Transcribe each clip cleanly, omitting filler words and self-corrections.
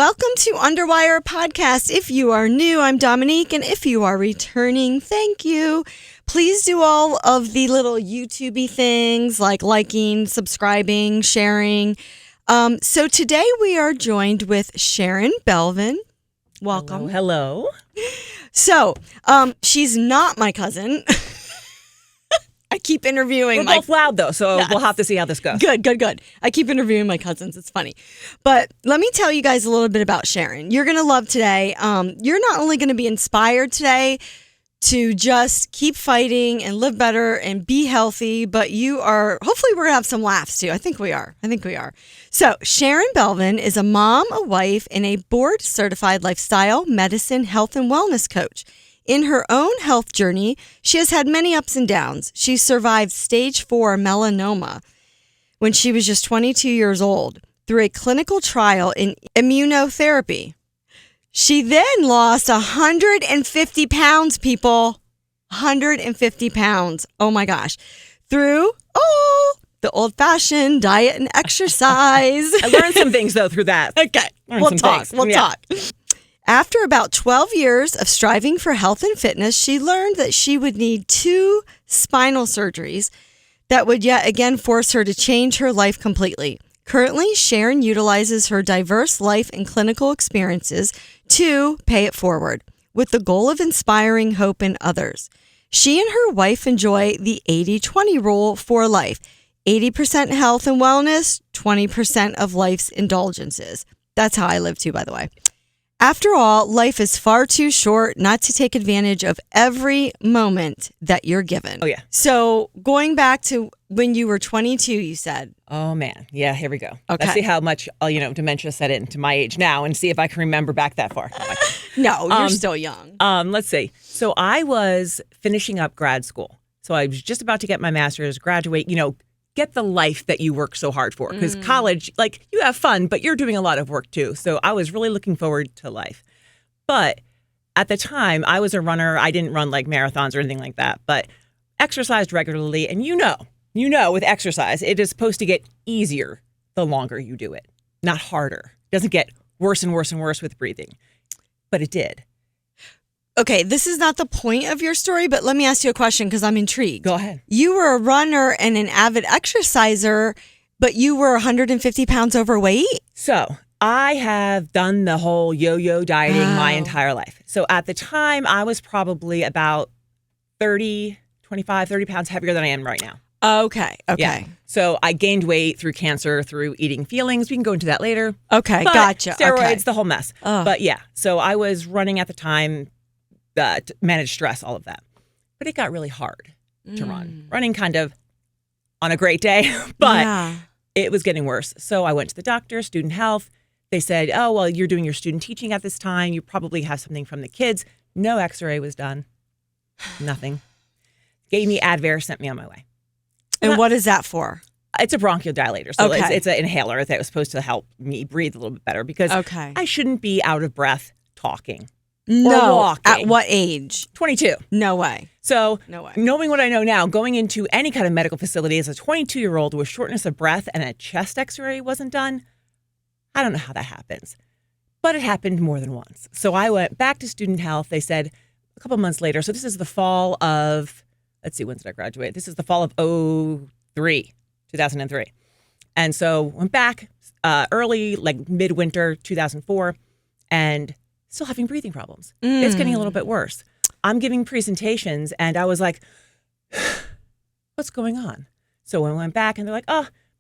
Welcome to Underwire Podcast. If you are new, I'm Dominique, and if you are returning, thank you. Please do all of the little YouTube-y things like liking, subscribing, sharing. So today we are joined with Sharon Belvin. Welcome. Hello. So she's not my cousin. I keep interviewing. We're both loud, though, so We'll have to see how this goes. Good. I keep interviewing my cousins. It's funny. But let me tell you guys a little bit about Sharon. You're going to love today. You're not only going to be inspired today to just keep fighting and live better and be healthy, but hopefully we're going to have some laughs, too. I think we are. So Sharon Belvin is a mom, a wife, and a board-certified lifestyle, medicine, health, and wellness coach. In her own health journey, she has had many ups and downs. She survived stage 4 melanoma when she was just 22 years old through a clinical trial in immunotherapy. She then lost 150 pounds, people. 150 pounds. Oh my gosh. Through, the old-fashioned diet and exercise. I learned some things, though, through that. Okay, we'll talk. After about 12 years of striving for health and fitness, she learned that she would need 2 spinal surgeries that would yet again force her to change her life completely. Currently, Sharon utilizes her diverse life and clinical experiences to pay it forward, with the goal of inspiring hope in others. She and her wife enjoy the 80-20 rule for life. 80% health and wellness, 20% of life's indulgences. That's how I live too, by the way. After all, life is far too short not to take advantage of every moment that you're given. Oh, yeah. So going back to when you were 22, you said. Oh, man. Yeah, here we go. Okay. Let's see how much, dementia set into my age now and see if I can remember back that far. No, you're still young. Let's see. So I was finishing up grad school. So I was just about to get my master's, graduate, get the life that you work so hard for. Because college, you have fun, but you're doing a lot of work too. So I was really looking forward to life. But at the time, I was a runner. I didn't run marathons or anything like that, but exercised regularly. And with exercise, it is supposed to get easier the longer you do it, not harder. It doesn't get worse and worse and worse with breathing. But it did. Okay, this is not the point of your story, but let me ask you a question because I'm intrigued. Go ahead. You were a runner and an avid exerciser, but you were 150 pounds overweight? So I have done the whole yo-yo dieting my entire life. So at the time, I was probably about 30 pounds heavier than I am right now. Okay. Yeah. So I gained weight through cancer, through eating feelings. We can go into that later. Okay, but gotcha. Steroids, the whole mess. But yeah, so I was running at the time, to manage stress, all of that. But it got really hard to run. Running kind of on a great day, but it was getting worse. So I went to the doctor, student health. They said, oh, well, you're doing your student teaching at this time. You probably have something from the kids. No x-ray was done. Nothing. Gave me Advair, sent me on my way. And what is that for? It's a bronchodilator. So Okay. it's an inhaler that was supposed to help me breathe a little bit better because I shouldn't be out of breath talking. No. Walking. At what age? 22. No way. So No way. knowing what I know now, going into any kind of medical facility as a 22-year-old with shortness of breath and a chest x-ray wasn't done, I don't know how that happens. But it happened more than once. So I went back to student health. They said a couple months later, so this is the fall of, let's see, when did I graduate? This is the fall of 2003. And so went back early, midwinter 2004, and still having breathing problems. It's getting a little bit worse. I'm giving presentations and I was like, what's going on? So I went back and they're like,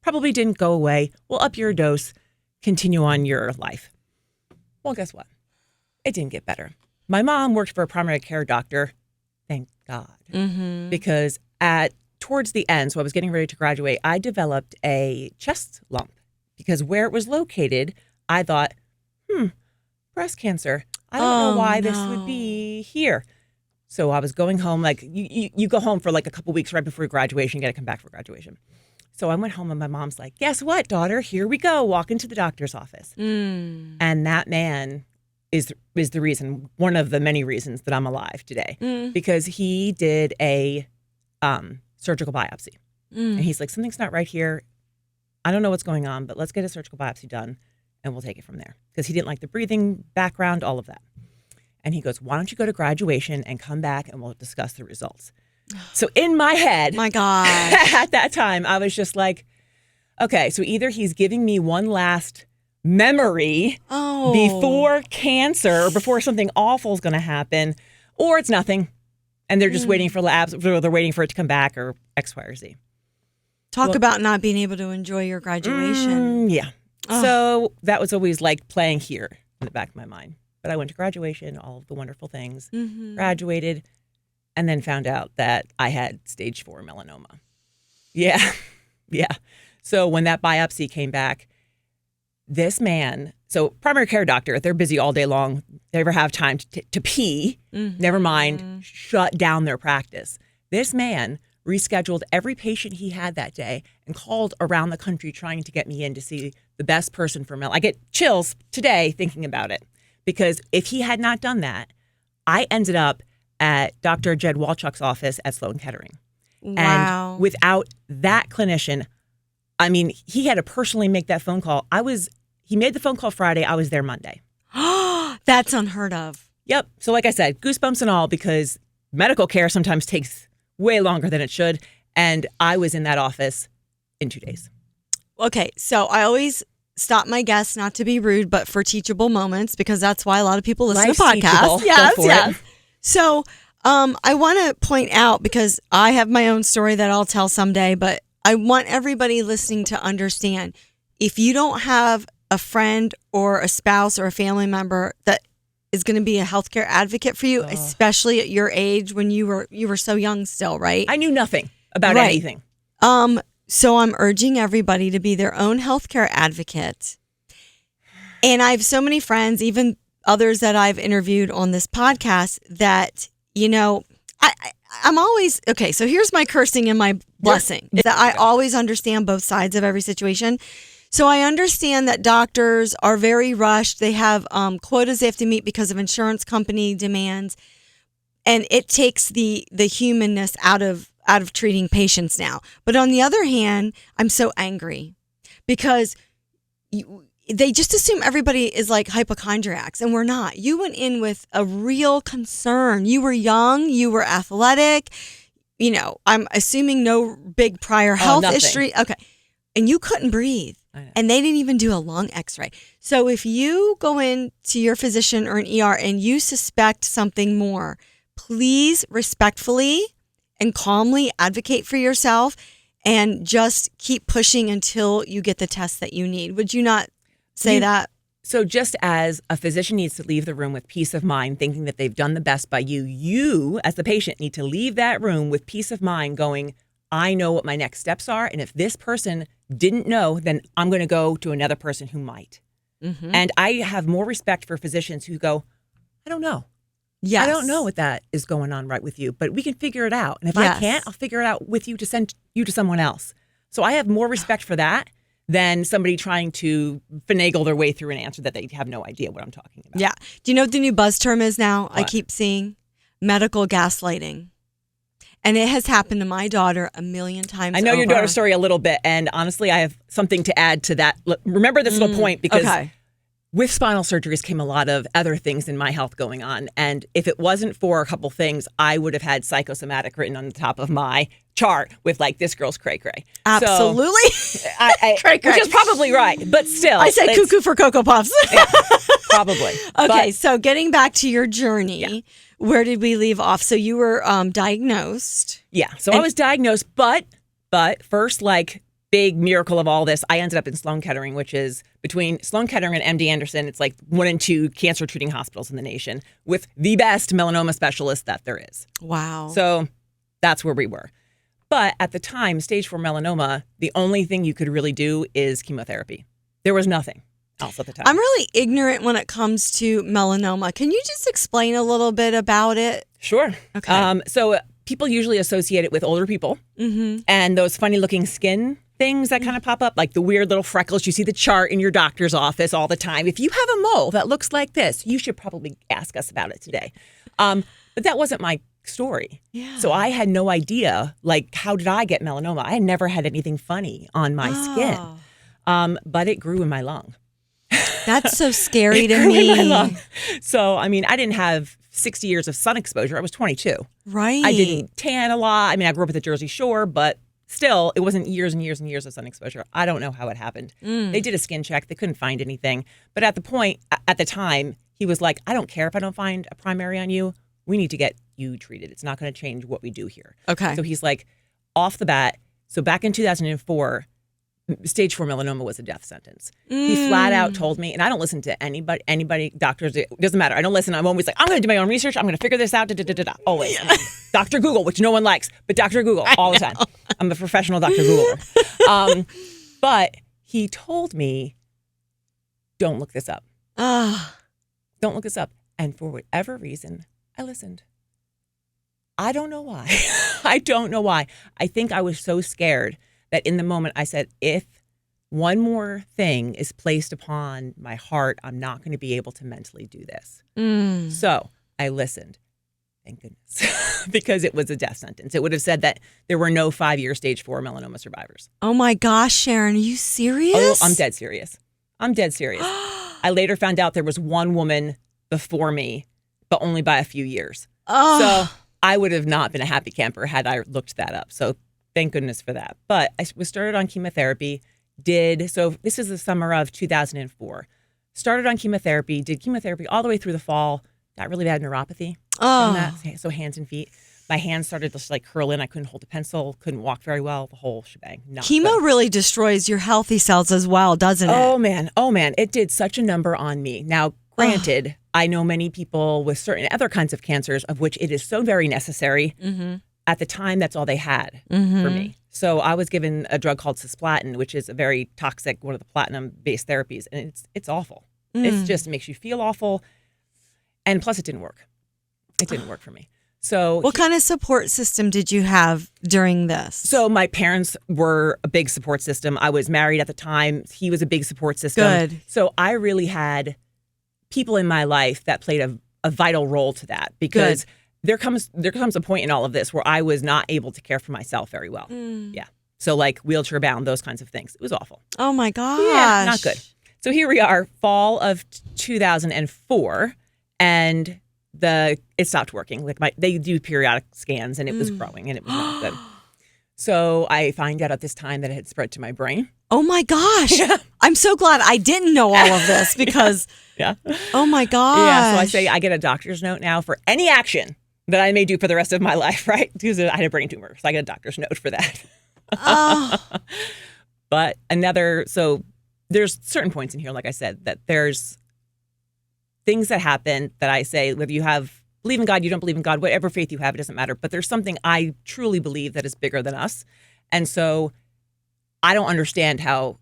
probably didn't go away. We'll up your dose, continue on your life. Well, guess what? It didn't get better. My mom worked for a primary care doctor. Thank God. Because towards the end, so I was getting ready to graduate, I developed a chest lump because where it was located, I thought, breast cancer. I don't know why this would be here. So I was going home, you go home for a couple weeks right before graduation, you got to come back for graduation. So I went home and my mom's like, guess what, daughter? Here we go. Walk into the doctor's office. And that man is the reason, one of the many reasons that I'm alive today, because he did a surgical biopsy. And he's like, something's not right here. I don't know what's going on, but let's get a surgical biopsy done. and we'll take it from there. Because he didn't like the breathing background, all of that. And he goes, why don't you go to graduation and come back and we'll discuss the results. So in my head, My God. at that time, I was just like, okay, so either he's giving me one last memory before cancer, or before something awful is going to happen, or it's nothing. And they're just waiting for labs, or they're waiting for it to come back, or X, Y, or Z. Talk about not being able to enjoy your graduation. Yeah. So that was always like playing here in the back of my mind. But I went to graduation, all of the wonderful things, graduated, and then found out that I had stage 4 melanoma. Yeah. Yeah. So when that biopsy came back, this man, so primary care doctor, they're busy all day long. They never have time to pee, never mind, shut down their practice. This man rescheduled every patient he had that day and called around the country trying to get me in to see the best person for melanoma. I get chills today thinking about it, because if he had not done that, I ended up at Dr. Jed Walchuk's office at Sloan Kettering. Wow. And without that clinician, I mean, he had to personally make that phone call. He made the phone call Friday. I was there Monday. That's unheard of. Yep. So like I said, goosebumps and all, because medical care sometimes takes way longer than it should. And I was in that office in 2 days. Okay, so I always stop my guests, not to be rude, but for teachable moments, because that's why a lot of people listen Life's to podcasts. teachable. Yes, Go for yes. it. So I want to point out, because I have my own story that I'll tell someday, but I want everybody listening to understand, if you don't have a friend or a spouse or a family member that is going to be a healthcare advocate for you, especially at your age when you were so young still, right? I knew nothing about anything. So I'm urging everybody to be their own healthcare advocate. And I have so many friends, even others that I've interviewed on this podcast, that, I'm always, okay, so here's my cursing and my blessing, is that I always understand both sides of every situation. So I understand that doctors are very rushed. They have quotas they have to meet because of insurance company demands. And it takes the humanness out of treating patients now. But on the other hand, I'm so angry because they just assume everybody is like hypochondriacs, and we're not. You went in with a real concern. You were young, you were athletic, I'm assuming no big prior health history. Okay. And you couldn't breathe. And they didn't even do a lung x-ray. So if you go in to your physician or an ER and you suspect something more, please respectfully and calmly advocate for yourself and just keep pushing until you get the test that you need. Would you not say that? So just as a physician needs to leave the room with peace of mind, thinking that they've done the best by you, you as the patient need to leave that room with peace of mind going, I know what my next steps are. And if this person didn't know, then I'm going to go to another person who might. Mm-hmm. And I have more respect for physicians who go, I don't know. Yes. I don't know what that is going on right with you, but we can figure it out. And if I can't, I'll figure it out with you to send you to someone else. So I have more respect for that than somebody trying to finagle their way through an answer that they have no idea what I'm talking about. Yeah. Do you know what the new buzz term is now? What? I keep seeing medical gaslighting. And it has happened to my daughter a million times. I know your daughter's story a little bit, and honestly, I have something to add to that. Remember this little point, because with spinal surgeries came a lot of other things in my health going on. And if it wasn't for a couple things, I would have had psychosomatic written on the top of my chart with like, this girl's cray-cray. Absolutely. So, which is probably right, but still. I said cuckoo for Cocoa Puffs. Yeah, probably. Okay, so getting back to your journey, where did we leave off? So you were diagnosed. Yeah, so I was diagnosed, but first, like, big miracle of all this, I ended up in Sloan Kettering, which is between Sloan Kettering and MD Anderson. It's like 1 and 2 cancer treating hospitals in the nation with the best melanoma specialists that there is. Wow. So that's where we were. But at the time, stage 4 melanoma, the only thing you could really do is chemotherapy. There was nothing else at the time. I'm really ignorant when it comes to melanoma. Can you just explain a little bit about it? Sure. Okay. So people usually associate it with older people and those funny looking skin things that kind of pop up, like the weird little freckles. You see the chart in your doctor's office all the time. If you have a mole that looks like this, you should probably ask us about it today. But that wasn't my story. Yeah. So I had no idea, like, how did I get melanoma? I had never had anything funny on my skin. But it grew in my lung. That's so scary It to grew in my me. lung. So, I mean, I didn't have 60 years of sun exposure. I was 22. Right. I didn't tan a lot. I mean, I grew up at the Jersey Shore, but still, it wasn't years and years and years of sun exposure. I don't know how it happened. They did a skin check. They couldn't find anything. But at the time, he was like, I don't care if I don't find a primary on you. We need to get you treated. It's not going to change what we do here. Okay. So he's like, off the bat. So back in 2004, stage 4 melanoma was a death sentence. He flat out told me, and I don't listen to anybody, doctors, it doesn't matter. I don't listen. I'm always like, I'm going to do my own research. I'm going to figure this out. Always. Yeah. Dr. Google, which no one likes, but Dr. Google all the time. I'm a professional Dr. Googler. But he told me, don't look this up. Don't look this up. And for whatever reason, I listened. I don't know why. I don't know why. I think I was so scared that in the moment I said, if one more thing is placed upon my heart, I'm not going to be able to mentally do this. So I listened. Thank goodness. Because it was a death sentence. It would have said that there were no 5-year stage 4 melanoma survivors. Oh my gosh, Sharon, are you serious? Oh, I'm dead serious. I'm dead serious. I later found out there was one woman before me, but only by a few years. So I would have not been a happy camper had I looked that up. So thank goodness for that. But I was started on chemotherapy, so this is the summer of 2004. Started on chemotherapy, did chemotherapy all the way through the fall, got really bad neuropathy from that. So hands and feet. My hands started to like curl in. I couldn't hold a pencil, couldn't walk very well, the whole shebang. Chemo really destroys your healthy cells as well, doesn't it? Oh man. It did such a number on me. Now, granted, I know many people with certain other kinds of cancers of which it is so very necessary. At the time, that's all they had for me. So I was given a drug called cisplatin, which is a very toxic, one of the platinum-based therapies, and it's awful. It just makes you feel awful, and plus it didn't work. It didn't work for me. So what kind of support system did you have during this? So my parents were a big support system. I was married at the time. He was a big support system. Good. So I really had people in my life that played a vital role to that because there comes a point in all of this where I was not able to care for myself very well. Yeah. So like wheelchair bound, those kinds of things. It was awful. Oh my gosh. Yeah, not good. So here we are, fall of 2004, and it stopped working. Like they do periodic scans, and it was growing, and it was not good. So I find out at this time that it had spread to my brain. Oh my gosh. Yeah. I'm so glad I didn't know all of this because oh my gosh. Yeah, so I say I get a doctor's note now for any action that I may do for the rest of my life, right? Because I had a brain tumor, so I get a doctor's note for that. But so there's certain points in here, like I said, that there's things that happen that I say, whether you believe in God, you don't believe in God, whatever faith you have, it doesn't matter. But there's something I truly believe that is bigger than us. And so I don't understand how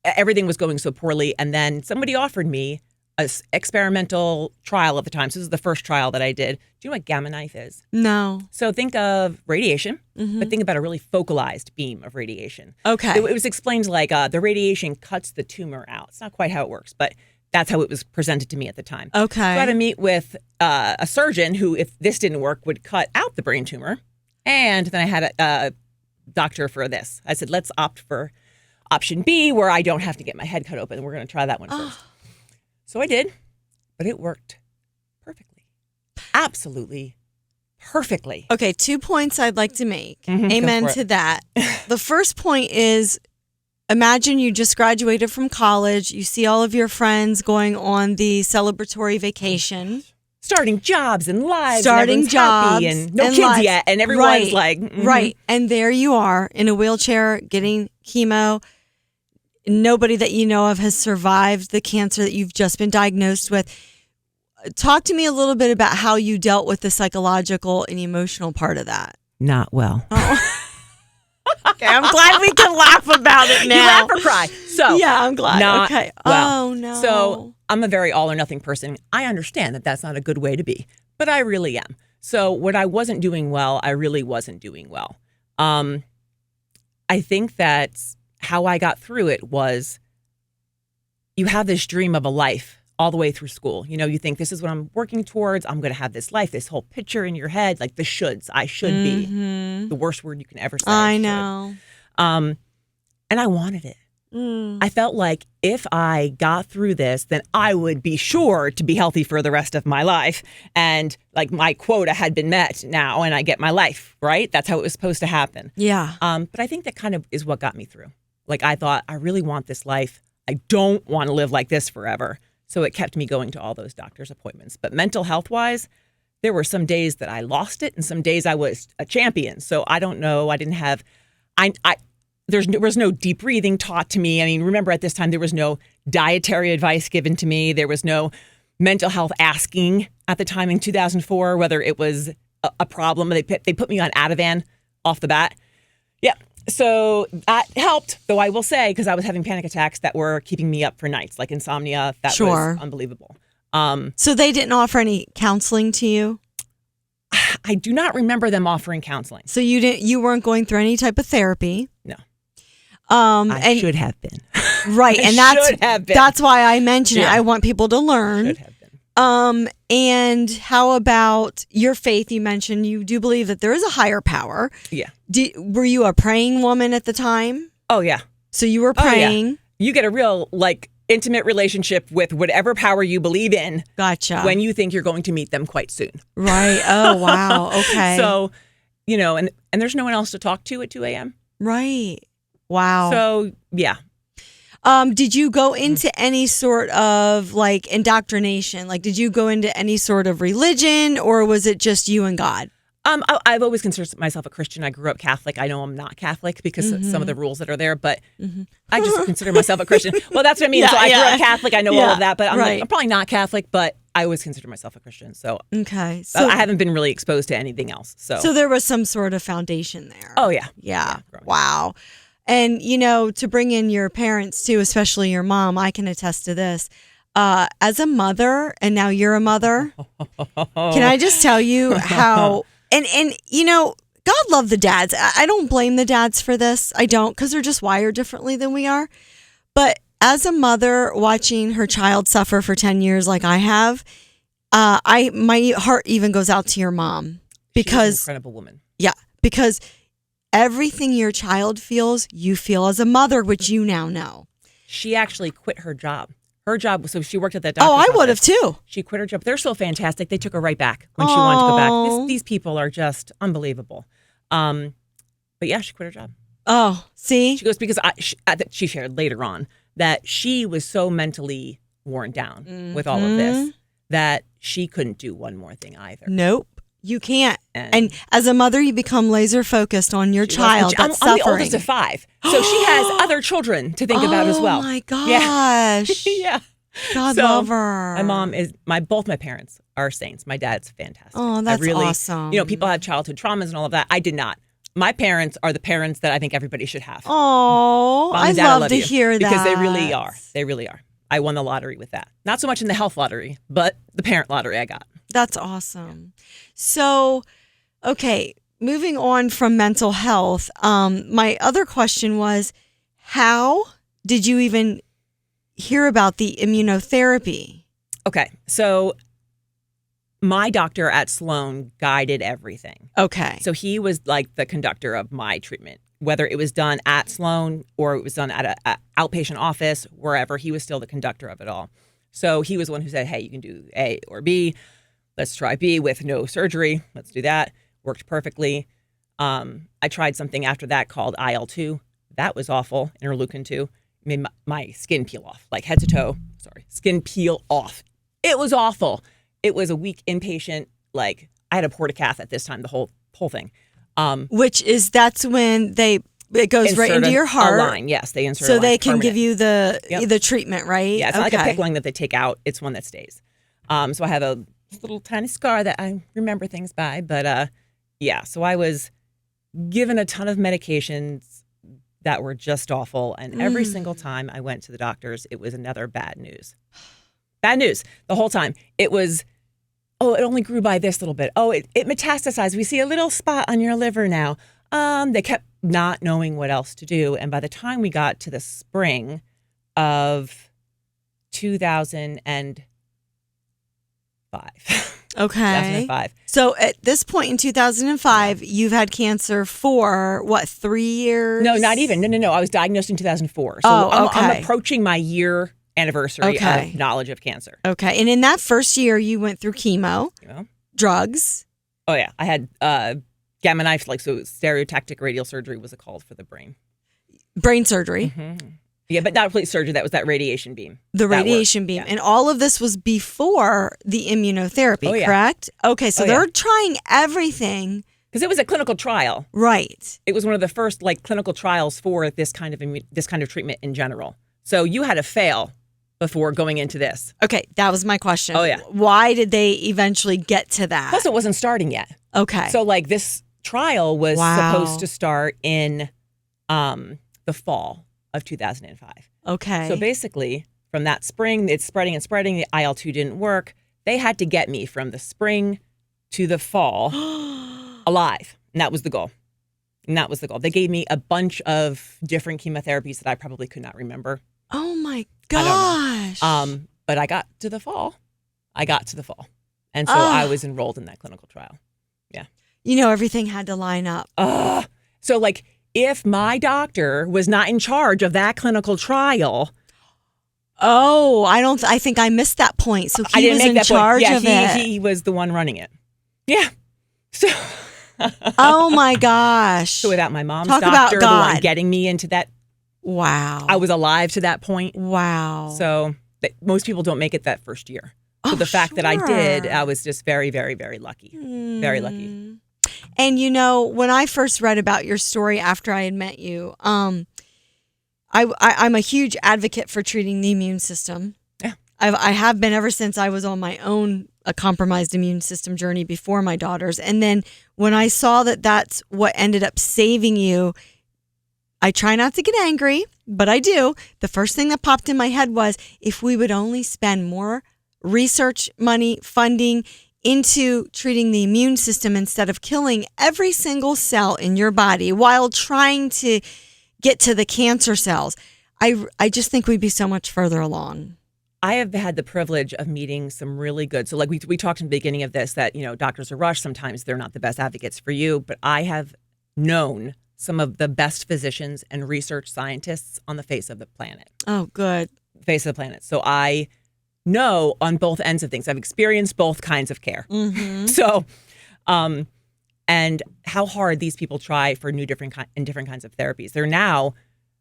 everything was going so poorly. And then somebody offered me an experimental trial at the time. So this is the first trial that I did. Do you know what gamma knife is? No. So think of radiation, but think about a really focalized beam of radiation. Okay. It was explained like the radiation cuts the tumor out. It's not quite how it works, but that's how it was presented to me at the time. Okay. So I had to meet with a surgeon who, if this didn't work, would cut out the brain tumor. And then I had a doctor for this. I said, let's opt for option B, where I don't have to get my head cut open. We're going to try that one first. So I did, but it worked perfectly. Absolutely perfectly. Okay, 2 points I'd like to make. Amen to that. The first point is, imagine you just graduated from college. You see all of your friends going on the celebratory vacation. Starting jobs and lives. Starting and jobs. Happy and no and kids yet. And everyone's Right. And there you are in a wheelchair getting chemo. Nobody that you know of has survived the cancer that you've just been diagnosed with. Talk to me a little bit about how you dealt with the psychological and emotional part of that. Not well. Okay, I'm glad we can laugh about it now. You laugh or cry. So yeah, I'm glad. Not okay. Well. Oh no. So I'm a very all or nothing person. I understand that that's not a good way to be, but I really am. So when I wasn't doing well, I really wasn't doing well. I think that how I got through it was, you have this dream of a life all the way through school. You know, you think, this is what I'm working towards. I'm going to have this life, this whole picture in your head, like the shoulds. I should be. The worst word you can ever say. I know. And I wanted it. I felt like if I got through this, then I would be sure to be healthy for the rest of my life. And like my quota had been met now and I get my life, right? That's how it was supposed to happen. Yeah. But I think that kind of is what got me through. Like I thought, I really want this life. I don't want to live like this forever. So it kept me going to all those doctor's appointments. But mental health wise, there were some days that I lost it and some days I was a champion. So I don't know. I didn't have, there was no deep breathing taught to me. I mean, remember at this time, there was no dietary advice given to me. There was no mental health asking at the time in 2004, whether it was a problem. They put me on Ativan off the bat. Yeah. So that helped, though I will say, because I was having panic attacks that were keeping me up for nights, like insomnia. That was unbelievable. So they didn't offer any counseling to you? I do not remember them offering counseling. So you weren't going through any type of therapy? No. I should have been. Right. And that's why I mention it. I want people to learn. Should have been. And how about your faith? You mentioned you do believe that there is a higher power. Yeah. Were you a praying woman at the time? Oh, yeah. So you were praying. Oh, yeah. You get a real, intimate relationship with whatever power you believe in. Gotcha. When you think you're going to meet them quite soon. Right. Oh, wow. Okay. So, and there's no one else to talk to at 2 a.m. Right. Wow. So, yeah. Did you go into any sort of indoctrination? Did you go into any sort of religion, or was it just you and God? I've always considered myself a Christian. I grew up Catholic. I know I'm not Catholic because of some of the rules that are there, but I just consider myself a Christian. Well, that's what I mean. Yeah, so I grew up Catholic. I know all of that, but I'm probably not Catholic, but I always consider myself a Christian. So okay, so I haven't been really exposed to anything else. So there was some sort of foundation there. Oh yeah, yeah. Wow. And to bring in your parents too, especially your mom, I can attest to this. As a mother, and now you're a mother, can I just tell you how? And God love the dads. I don't blame the dads for this. I don't, because they're just wired differently than we are. But as a mother watching her child suffer for 10 years like I have, my heart even goes out to your mom. Because she's an incredible woman. Yeah, because everything your child feels, you feel as a mother, which you now know. She actually quit her job. Her job, so she worked at that doctor's office. I would have too. She quit her job. They're so fantastic. They took her right back when she wanted to go back. These people are just unbelievable. But yeah, she quit her job. Oh, see? She goes, because she shared later on that she was so mentally worn down with all of this that she couldn't do one more thing either. Nope. You can't. And as a mother, you become laser focused on your child that's I'm suffering. the oldest of 5. So she has other children to think about as well. Oh my gosh. Yeah. God love her. My mom is, both my parents are saints. My dad's fantastic. Oh, that's awesome. People have childhood traumas and all of that. I did not. My parents are the parents that I think everybody should have. Oh, I love to hear that. Because they really are. They really are. I won the lottery with that. Not so much in the health lottery, but the parent lottery I got. That's awesome. So, okay, moving on from mental health, my other question was, how did you even hear about the immunotherapy? Okay, so my doctor at Sloan guided everything. Okay. So he was like the conductor of my treatment, whether it was done at Sloan or it was done at an outpatient office, wherever, he was still the conductor of it all. So he was the one who said, hey, you can do A or B. Let's try B with no surgery. Let's do that. Worked perfectly. I tried something after that called IL-2. That was awful. Interleukin-2. Made my skin peel off, like head to toe. Skin peel off. It was awful. It was a week inpatient. I had a portacath at this time, the whole thing. That's when it goes right into your heart. A line, yes. They insert so a line. They can permanent. give you the treatment, right? Yeah, it's not like a PICC line that they take out. It's one that stays. So I have a little tiny scar that I remember things by. But yeah, so I was given a ton of medications that were just awful. And every single time I went to the doctors, it was another bad news. Bad news the whole time. It was, oh, it only grew by this little bit. Oh, it metastasized. We see a little spot on your liver now. They kept not knowing what else to do. And by the time we got to the spring of 2005, Okay. 2005. So at this point in 2005, you've had cancer for what, 3 years? No, not even. No. I was diagnosed in 2004. So I'm approaching my year anniversary of knowledge of cancer. Okay. And in that first year, you went through chemo, drugs. Oh, yeah. I had gamma knife, so stereotactic radial surgery was called for the brain. Brain surgery. Mm-hmm. Yeah, but not complete surgery. That was that radiation beam. The radiation beam. Yeah. And all of this was before the immunotherapy, correct? Okay, so they're trying everything. Because it was a clinical trial. Right. It was one of the first clinical trials for this kind of treatment in general. So you had to fail before going into this. Okay, that was my question. Oh, yeah. Why did they eventually get to that? Plus, it wasn't starting yet. Okay. So this trial was supposed to start in the fall of 2005. Okay. So basically, from that spring, it's spreading and spreading. The IL-2 didn't work. They had to get me from the spring to the fall alive. And that was the goal. They gave me a bunch of different chemotherapies that I probably could not remember. Oh, my gosh. But I got to the fall. And so I was enrolled in that clinical trial. Yeah. Everything had to line up. So if my doctor was not in charge of that clinical trial. Oh, I think I missed that point. So he was in charge of it. He was the one running it. Yeah. So. Oh my gosh. So without my mom's doctor, the one getting me into that. Wow. I was alive to that point. Wow. So most people don't make it that first year. So the fact that I did, I was just very, very, very lucky. Very lucky. And when I first read about your story after I had met you, I'm a huge advocate for treating the immune system. Yeah. I have been ever since I was on my own a compromised immune system journey before my daughter's. And then when I saw that that's what ended up saving you, I try not to get angry, but I do. The first thing that popped in my head was if we would only spend more research money, funding into treating the immune system instead of killing every single cell in your body while trying to get to the cancer cells, I just think we'd be so much further along. I have had the privilege of meeting some really good. So we talked in the beginning of this that, doctors are rushed. Sometimes they're not the best advocates for you, but I have known some of the best physicians and research scientists on the face of the planet. Oh, good. Face of the planet. So I know on both ends of things. I've experienced both kinds of care. Mm-hmm. So, and how hard these people try for different kinds of therapies. They're now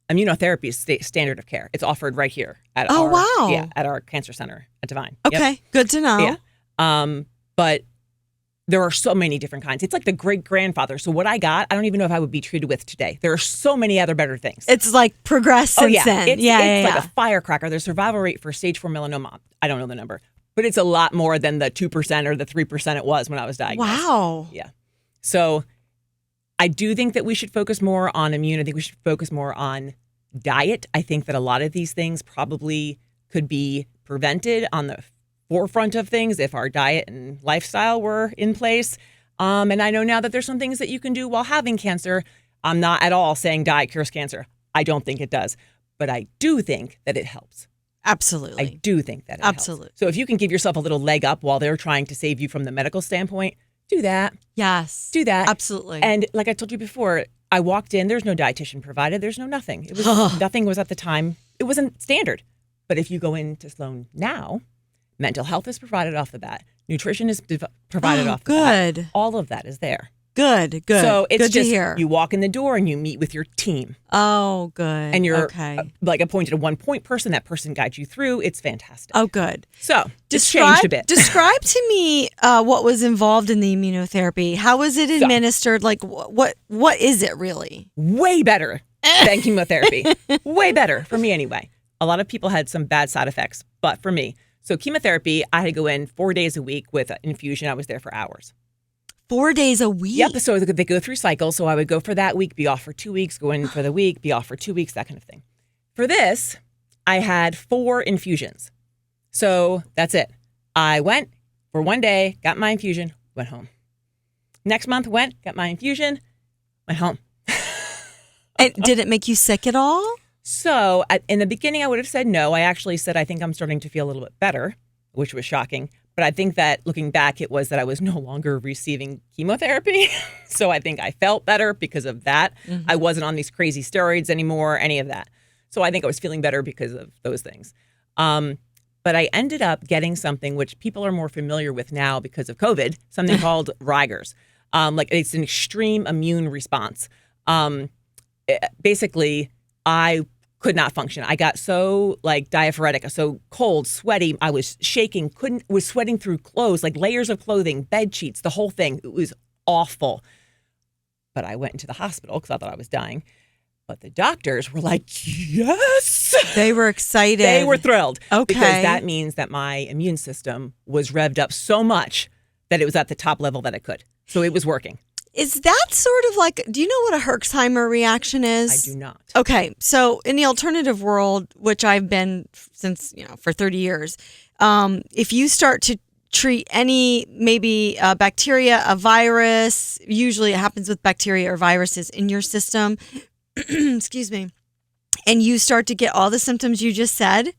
immunotherapy is standard of care. It's offered right here at at our cancer center at Divine. Okay, good to know. Yeah. But there are so many different kinds. It's like the great grandfather. So what I got, I don't even know if I would be treated with today. There are so many other better things. It's progressed since then. It's like a firecracker. The survival rate for stage 4 melanoma, I don't know the number, but it's a lot more than the 2% or the 3% it was when I was diagnosed. Wow. Yeah. So I do think that we should focus more on immune. I think we should focus more on diet. I think that a lot of these things probably could be prevented on the forefront of things if our diet and lifestyle were in place. And I know now that there's some things that you can do while having cancer. I'm not at all saying diet cures cancer. I don't think it does. But I do think that it helps. Absolutely. I do think that it Absolutely. helps. So if you can give yourself a little leg up while they're trying to save you from the medical standpoint, do that. Yes. Do that. Absolutely. And like I told you before, I walked in, there's no dietitian provided. There's no nothing. It was nothing was at the time. It wasn't standard. But if you go into Sloan now, mental health is provided off the bat. Nutrition is provided off the bat. Good. All of that is there. Good. So it's good just to hear. You walk in the door and you meet with your team. Oh, good. And you're appointed a one-point person. That person guides you through. It's fantastic. Oh, good. So it's changed a bit. Describe to me what was involved in the immunotherapy. How was it administered? What is it really? Way better than chemotherapy. Way better for me anyway. A lot of people had some bad side effects, but for me. So chemotherapy, I had to go in 4 days a week with an infusion. I was there for hours. 4 days a week? Yep. So they go through cycles. So I would go for that week, be off for 2 weeks, go in for the week, be off for 2 weeks, that kind of thing. For this, I had 4 infusions. So that's it. I went for 1 day, got my infusion, went home. Next month, went, got my infusion, went home. And did it make you sick at all? So in the beginning, I would have said no. I actually said, I think I'm starting to feel a little bit better, which was shocking. But I think that looking back, it was that I was no longer receiving chemotherapy. So I think I felt better because of that. Mm-hmm. I wasn't on these crazy steroids anymore, any of that. So I think I was feeling better because of those things. But I ended up getting something which people are more familiar with now because of COVID, something called Rigers. Like it's an extreme immune response. Basically, I could not function. I got so like diaphoretic, so cold, sweaty. I was shaking, was sweating through clothes, like layers of clothing, bed sheets, the whole thing. It was awful. But I went into the hospital because I thought I was dying. But the doctors were like, yes. They were excited. They were thrilled. Okay. Because that means that my immune system was revved up so much that it was at the top level that it could. So it was working. Is that sort of like, do you know what a Herxheimer reaction is? I do not. Okay. So in the alternative world, which I've been since, for 30 years, if you start to treat any maybe bacteria, a virus, usually it happens with bacteria or viruses in your system, excuse me, and you start to get all the symptoms you just said,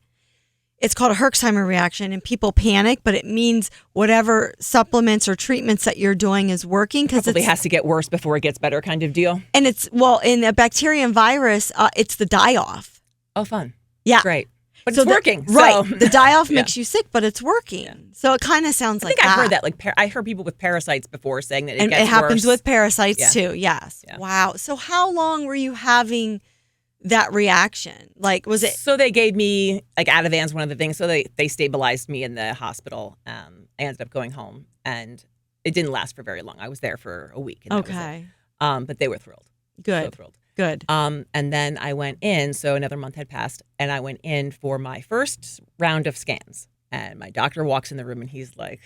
it's called a Herxheimer reaction, and people panic, but it means whatever supplements or treatments that you're doing is working because Probably has to get worse before it gets better kind of deal. And it's, well, in a bacteria and virus, it's the die-off. Oh, fun. Yeah. Great. But So it's working. Right. So. The die-off Yeah. makes you sick, but it's working. Yeah. So it kind of sounds I like think that. I heard that. Like I heard people with parasites before saying that and gets it happens worse. with parasites Yeah. too. Yes. Yeah. Wow. So how long were you having that reaction? Like, was it? So they gave me like Ativan's one of the things. So they stabilized me in the hospital. I ended up going home, and it didn't last for very long. I was there for a week. And that was Okay. it. But they were thrilled. Good. So thrilled. Good. And then I went in. So another month had passed, and I went in for my first round of scans. And my doctor walks in the room, and he's like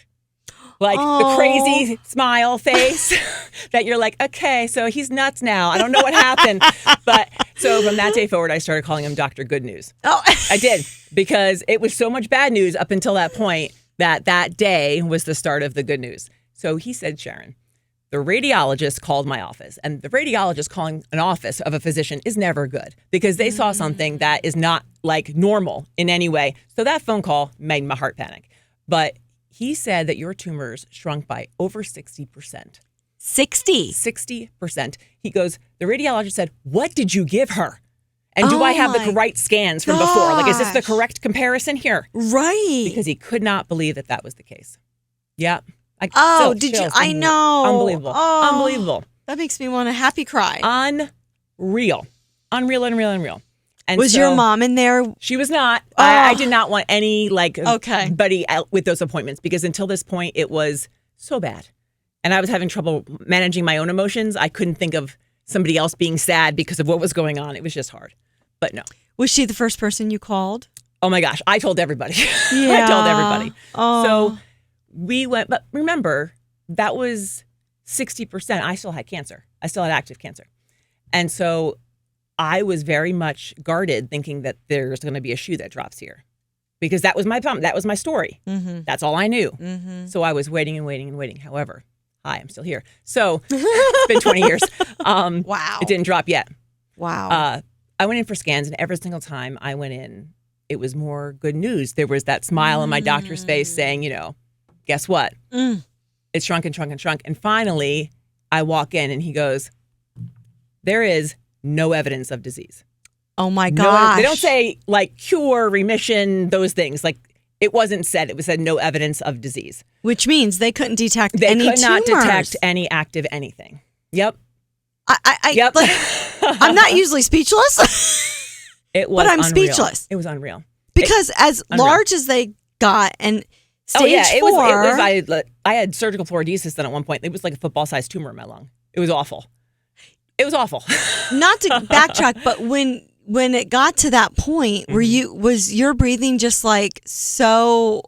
the crazy smile face that you're like, okay, so he's nuts now. I don't know what happened. But so from that day forward, I started calling him Dr. Good News. Oh, I did, because it was so much bad news up until that point that day was the start of the good news. So he said, Sharon, the radiologist called my office, and the radiologist calling an office of a physician is never good because they saw something that is not like normal in any way. So that phone call made my heart panic. But he said that your tumors shrunk by over 60%. 60. 60%. He goes, the radiologist said, what did you give her? And do I have the right scans from before? Like, is this the correct comparison here? Right. Because he could not believe that that was the case. Yeah. Did you? I know. Unbelievable. Oh, Unbelievable. That makes me want a happy cry. Unreal. Unreal. And Was so, your mom in there? She was not. Oh. I did not want any Okay. buddy out with those appointments because until this point it was so bad. And I was having trouble managing my own emotions. I couldn't think of somebody else being sad because of what was going on. It was just hard. But no. Was she the first person you called? Oh my gosh. I told everybody. Yeah. I told everybody. Oh. So we went, but remember, that was 60%. I still had cancer. I still had active cancer. And so I was very much guarded thinking that there's going to be a shoe that drops here because that was my problem. That was my story. Mm-hmm. That's all I knew. Mm-hmm. So I was waiting and waiting and waiting. However, hi, I'm still here. So it's been 20 years. Wow. It didn't drop yet. Wow. I went in for scans, and every single time I went in, it was more good news. There was that smile on my doctor's face saying, guess what? It's shrunk and shrunk and shrunk. And finally, I walk in, and he goes, there is no evidence of disease. Oh my No, gosh. they don't say like cure, remission, those things. Like it wasn't said. It was said no evidence of disease. Which means they couldn't detect They any could not tumors. detect any active anything. Yep. Yep. I'm not usually speechless It was but I'm unreal. speechless. It was unreal. because as unreal. large as they got and stage Oh yeah, four. I had surgical fluoridesis done at one point. It was like a football-sized tumor in my lung. It was awful. It was awful. Not to backtrack, but when it got to that point, was your breathing just like so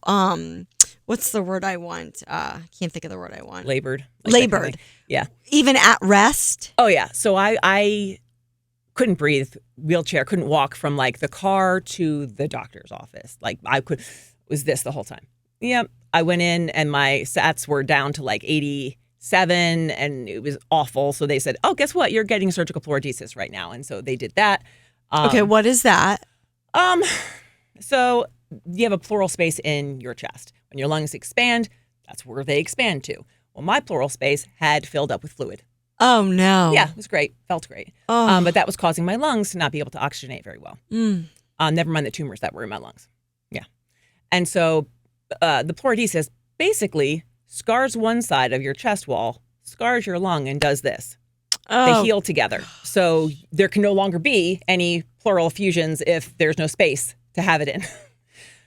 what's the word I want? Can't think of the word I want. Labored. Labored. Yeah. Even at rest? Oh yeah. So I couldn't breathe, wheelchair, couldn't walk from like the car to the doctor's office. Like was this the whole time. Yep. I went in and my sats were down to like 87 and it was awful. So they said, oh, guess what? You're getting surgical fluoridesis right now. And so they did that. Okay, what is that? So you have a pleural space in your chest. When your lungs expand, that's where they expand to. Well, my pleural space had filled up with fluid. Oh, no. Yeah, it was great. Felt great. Oh. But that was causing my lungs to not be able to oxygenate very well. Never mind the tumors that were in my lungs. Yeah. And so the pleurodesis basically scars one side of your chest wall, scars your lung, and does this. They heal together. So there can no longer be any pleural effusions if there's no space to have it in.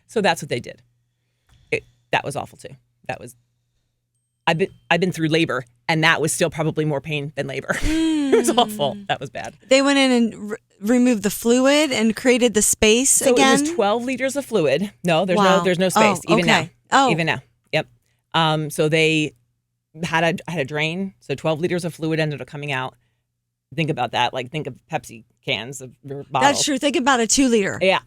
So that's what they did. That was awful too. I've been through labor, and that was still probably more pain than labor. It was awful. That was bad. They went in and removed the fluid and created the space again? So it was 12 liters of fluid. No, there's no space, even now. Oh. Even now. Yep. So they had a drain. So 12 liters of fluid ended up coming out. Think about that. Like, think of Pepsi cans of your bottles. That's true. Think about a 2-liter. Yeah.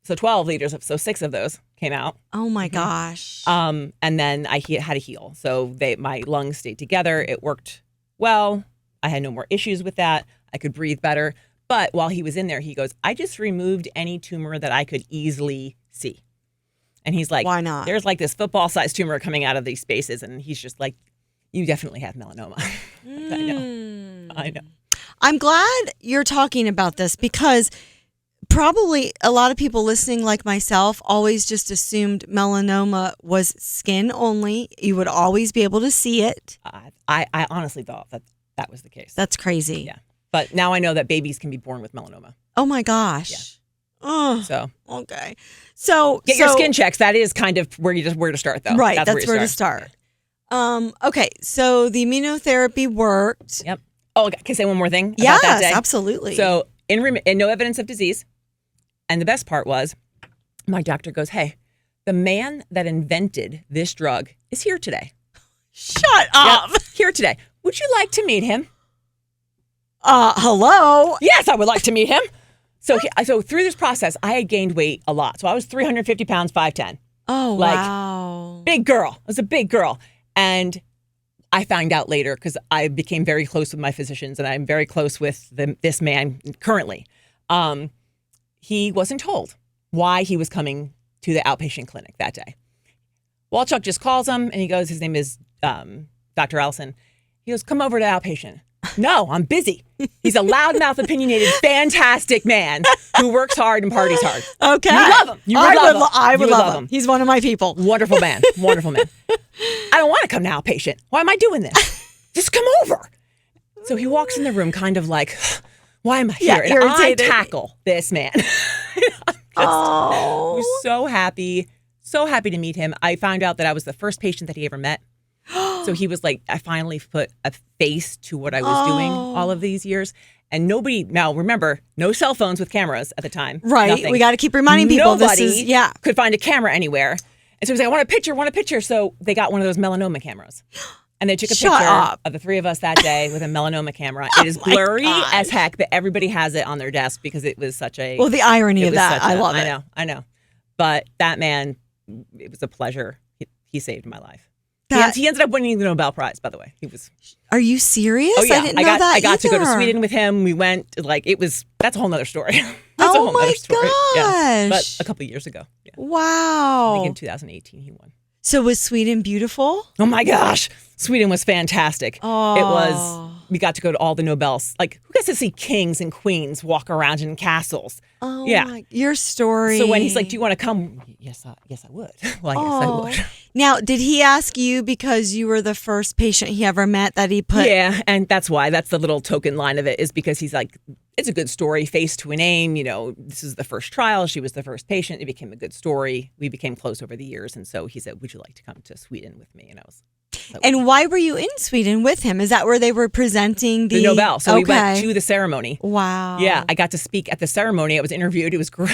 So 12 liters, so 6 of those came out. Oh my gosh. And then I had to heal. So my lungs stayed together. It worked well. I had no more issues with that. I could breathe better. But while he was in there, he goes, I just removed any tumor that I could easily see. And he's like, why not? There's like this football-sized tumor coming out of these spaces. And he's just like, you definitely have melanoma. I know. I'm glad you're talking about this because probably a lot of people listening like myself always just assumed melanoma was skin only. You would always be able to see it. I honestly thought that was the case. That's crazy. Yeah. But now I know that babies can be born with melanoma. Oh my gosh. Yeah. Oh, so okay. So get your skin checks. That is kind of where to start, though. Right. That's where to start. Okay. So the immunotherapy worked. Yep. Oh, can I say one more thing about that day? Yes, absolutely. So in no evidence of disease. And the best part was my doctor goes, hey, the man that invented this drug is here today. Shut up. Yep, here today. Would you like to meet him? Hello? Yes, I would like to meet him. So through this process, I had gained weight a lot. So I was 350 pounds, 5'10". Oh, wow. Big girl. I was a big girl. And I found out later because I became very close with my physicians, and I'm very close with this man currently. He wasn't told why he was coming to the outpatient clinic that day. Walchuk just calls him, and he goes, his name is Dr. Ellison. He goes, come over to outpatient. No, I'm busy. He's a loudmouth, opinionated, fantastic man who works hard and parties hard. Okay. You love him. I would love him. He's one of my people. Wonderful man. Wonderful man. I don't want to come to outpatient. Why am I doing this? Just come over. So he walks in the room kind of like, why am I here? Yeah, and I tackle this man. I was so happy to meet him. I found out that I was the first patient that he ever met. So he was like, I finally put a face to what I was doing all of these years. And nobody, now remember, no cell phones with cameras at the time. Right. Nothing. We got to keep reminding people Nobody could find a camera anywhere. And so he was like, I want a picture. So they got one of those melanoma cameras. And they took a picture of the three of us that day with a melanoma camera. It is blurry as heck, but everybody has it on their desk because it was such a... Well, the irony of that, I love it. I know. But that man, it was a pleasure. He saved my life. He ended up winning the Nobel Prize, by the way. He was. Are you serious? Oh, yeah. I didn't know that I got to go to either. Sweden with him. We went, that's a whole nother story. Oh my gosh. Yeah. But a couple of years ago. Yeah. Wow. I think in 2018 he won. So was Sweden beautiful? Oh my gosh. Sweden was fantastic. Oh. It was, we got to go to all the Nobels. Like, who gets to see kings and queens walk around in castles? Oh, yeah. Your story. So when he's like, do you want to come? Yes, I would. Well, I guess I would. Now, did he ask you because you were the first patient he ever met that he put? Yeah, and that's why. That's the little token line of it, is because he's like, it's a good story, face to a name. You know, this is the first trial. She was the first patient. It became a good story. We became close over the years. And so he said, would you like to come to Sweden with me? And I was... And why were you in Sweden with him? Is that where they were presenting the Nobel? So we went to the ceremony. Wow. Yeah, I got to speak at the ceremony. I was interviewed. It was great.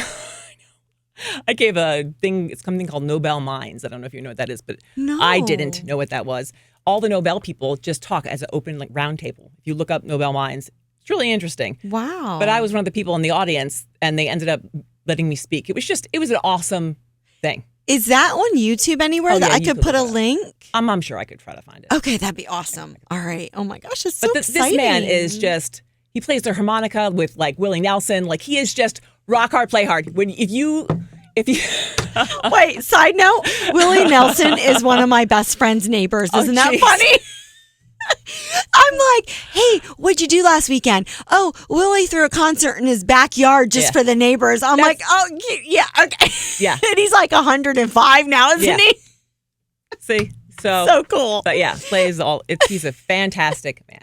I gave a thing. It's something called Nobel Minds. I don't know if you know what that is, but I didn't know what that was. All the Nobel people just talk as an open round table. If you look up Nobel Minds, it's really interesting. Wow. But I was one of the people in the audience, and they ended up letting me speak. It was an awesome thing. Is that on YouTube anywhere that I could put a link? I'm sure I could try to find it. Okay, that'd be awesome. All right. Oh my gosh, it's so This exciting. man is just, he plays the harmonica with like Willie Nelson. Like, he is just rock hard, play hard. If you Wait, side note, Willie Nelson is one of my best friend's neighbors. Isn't that funny? I'm like, hey, what'd you do last weekend? Oh, Willie threw a concert in his backyard just for the neighbors. I'm like, oh, yeah, okay. Yeah. And he's like 105 now, isn't he? See? So cool. But yeah, he's a fantastic man.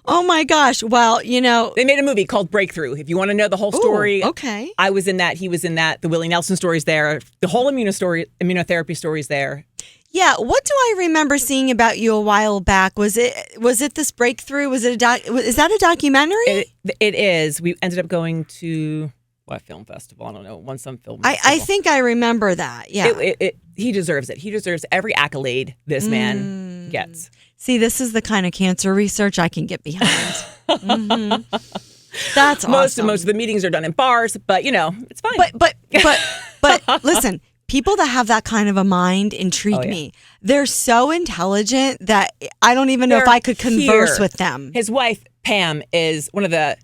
Oh my gosh. Well, they made a movie called Breakthrough. If you want to know the whole story, okay. I was in that. He was in that. The Willie Nelson story's there. The whole immunotherapy story's there. Yeah. What do I remember seeing about you a while back? Was it this Breakthrough? Was it is that a documentary? It is. We ended up going to what film festival? I don't know. Won some film festival. I think I remember that. Yeah. He deserves it. He deserves every accolade this man gets. See, this is the kind of cancer research I can get behind. Mm-hmm. That's awesome. Most of the meetings are done in bars, but it's fine. But listen, people that have that kind of a mind intrigue me. They're so intelligent that I don't even know if I could converse with them. His wife, Pam, is one of the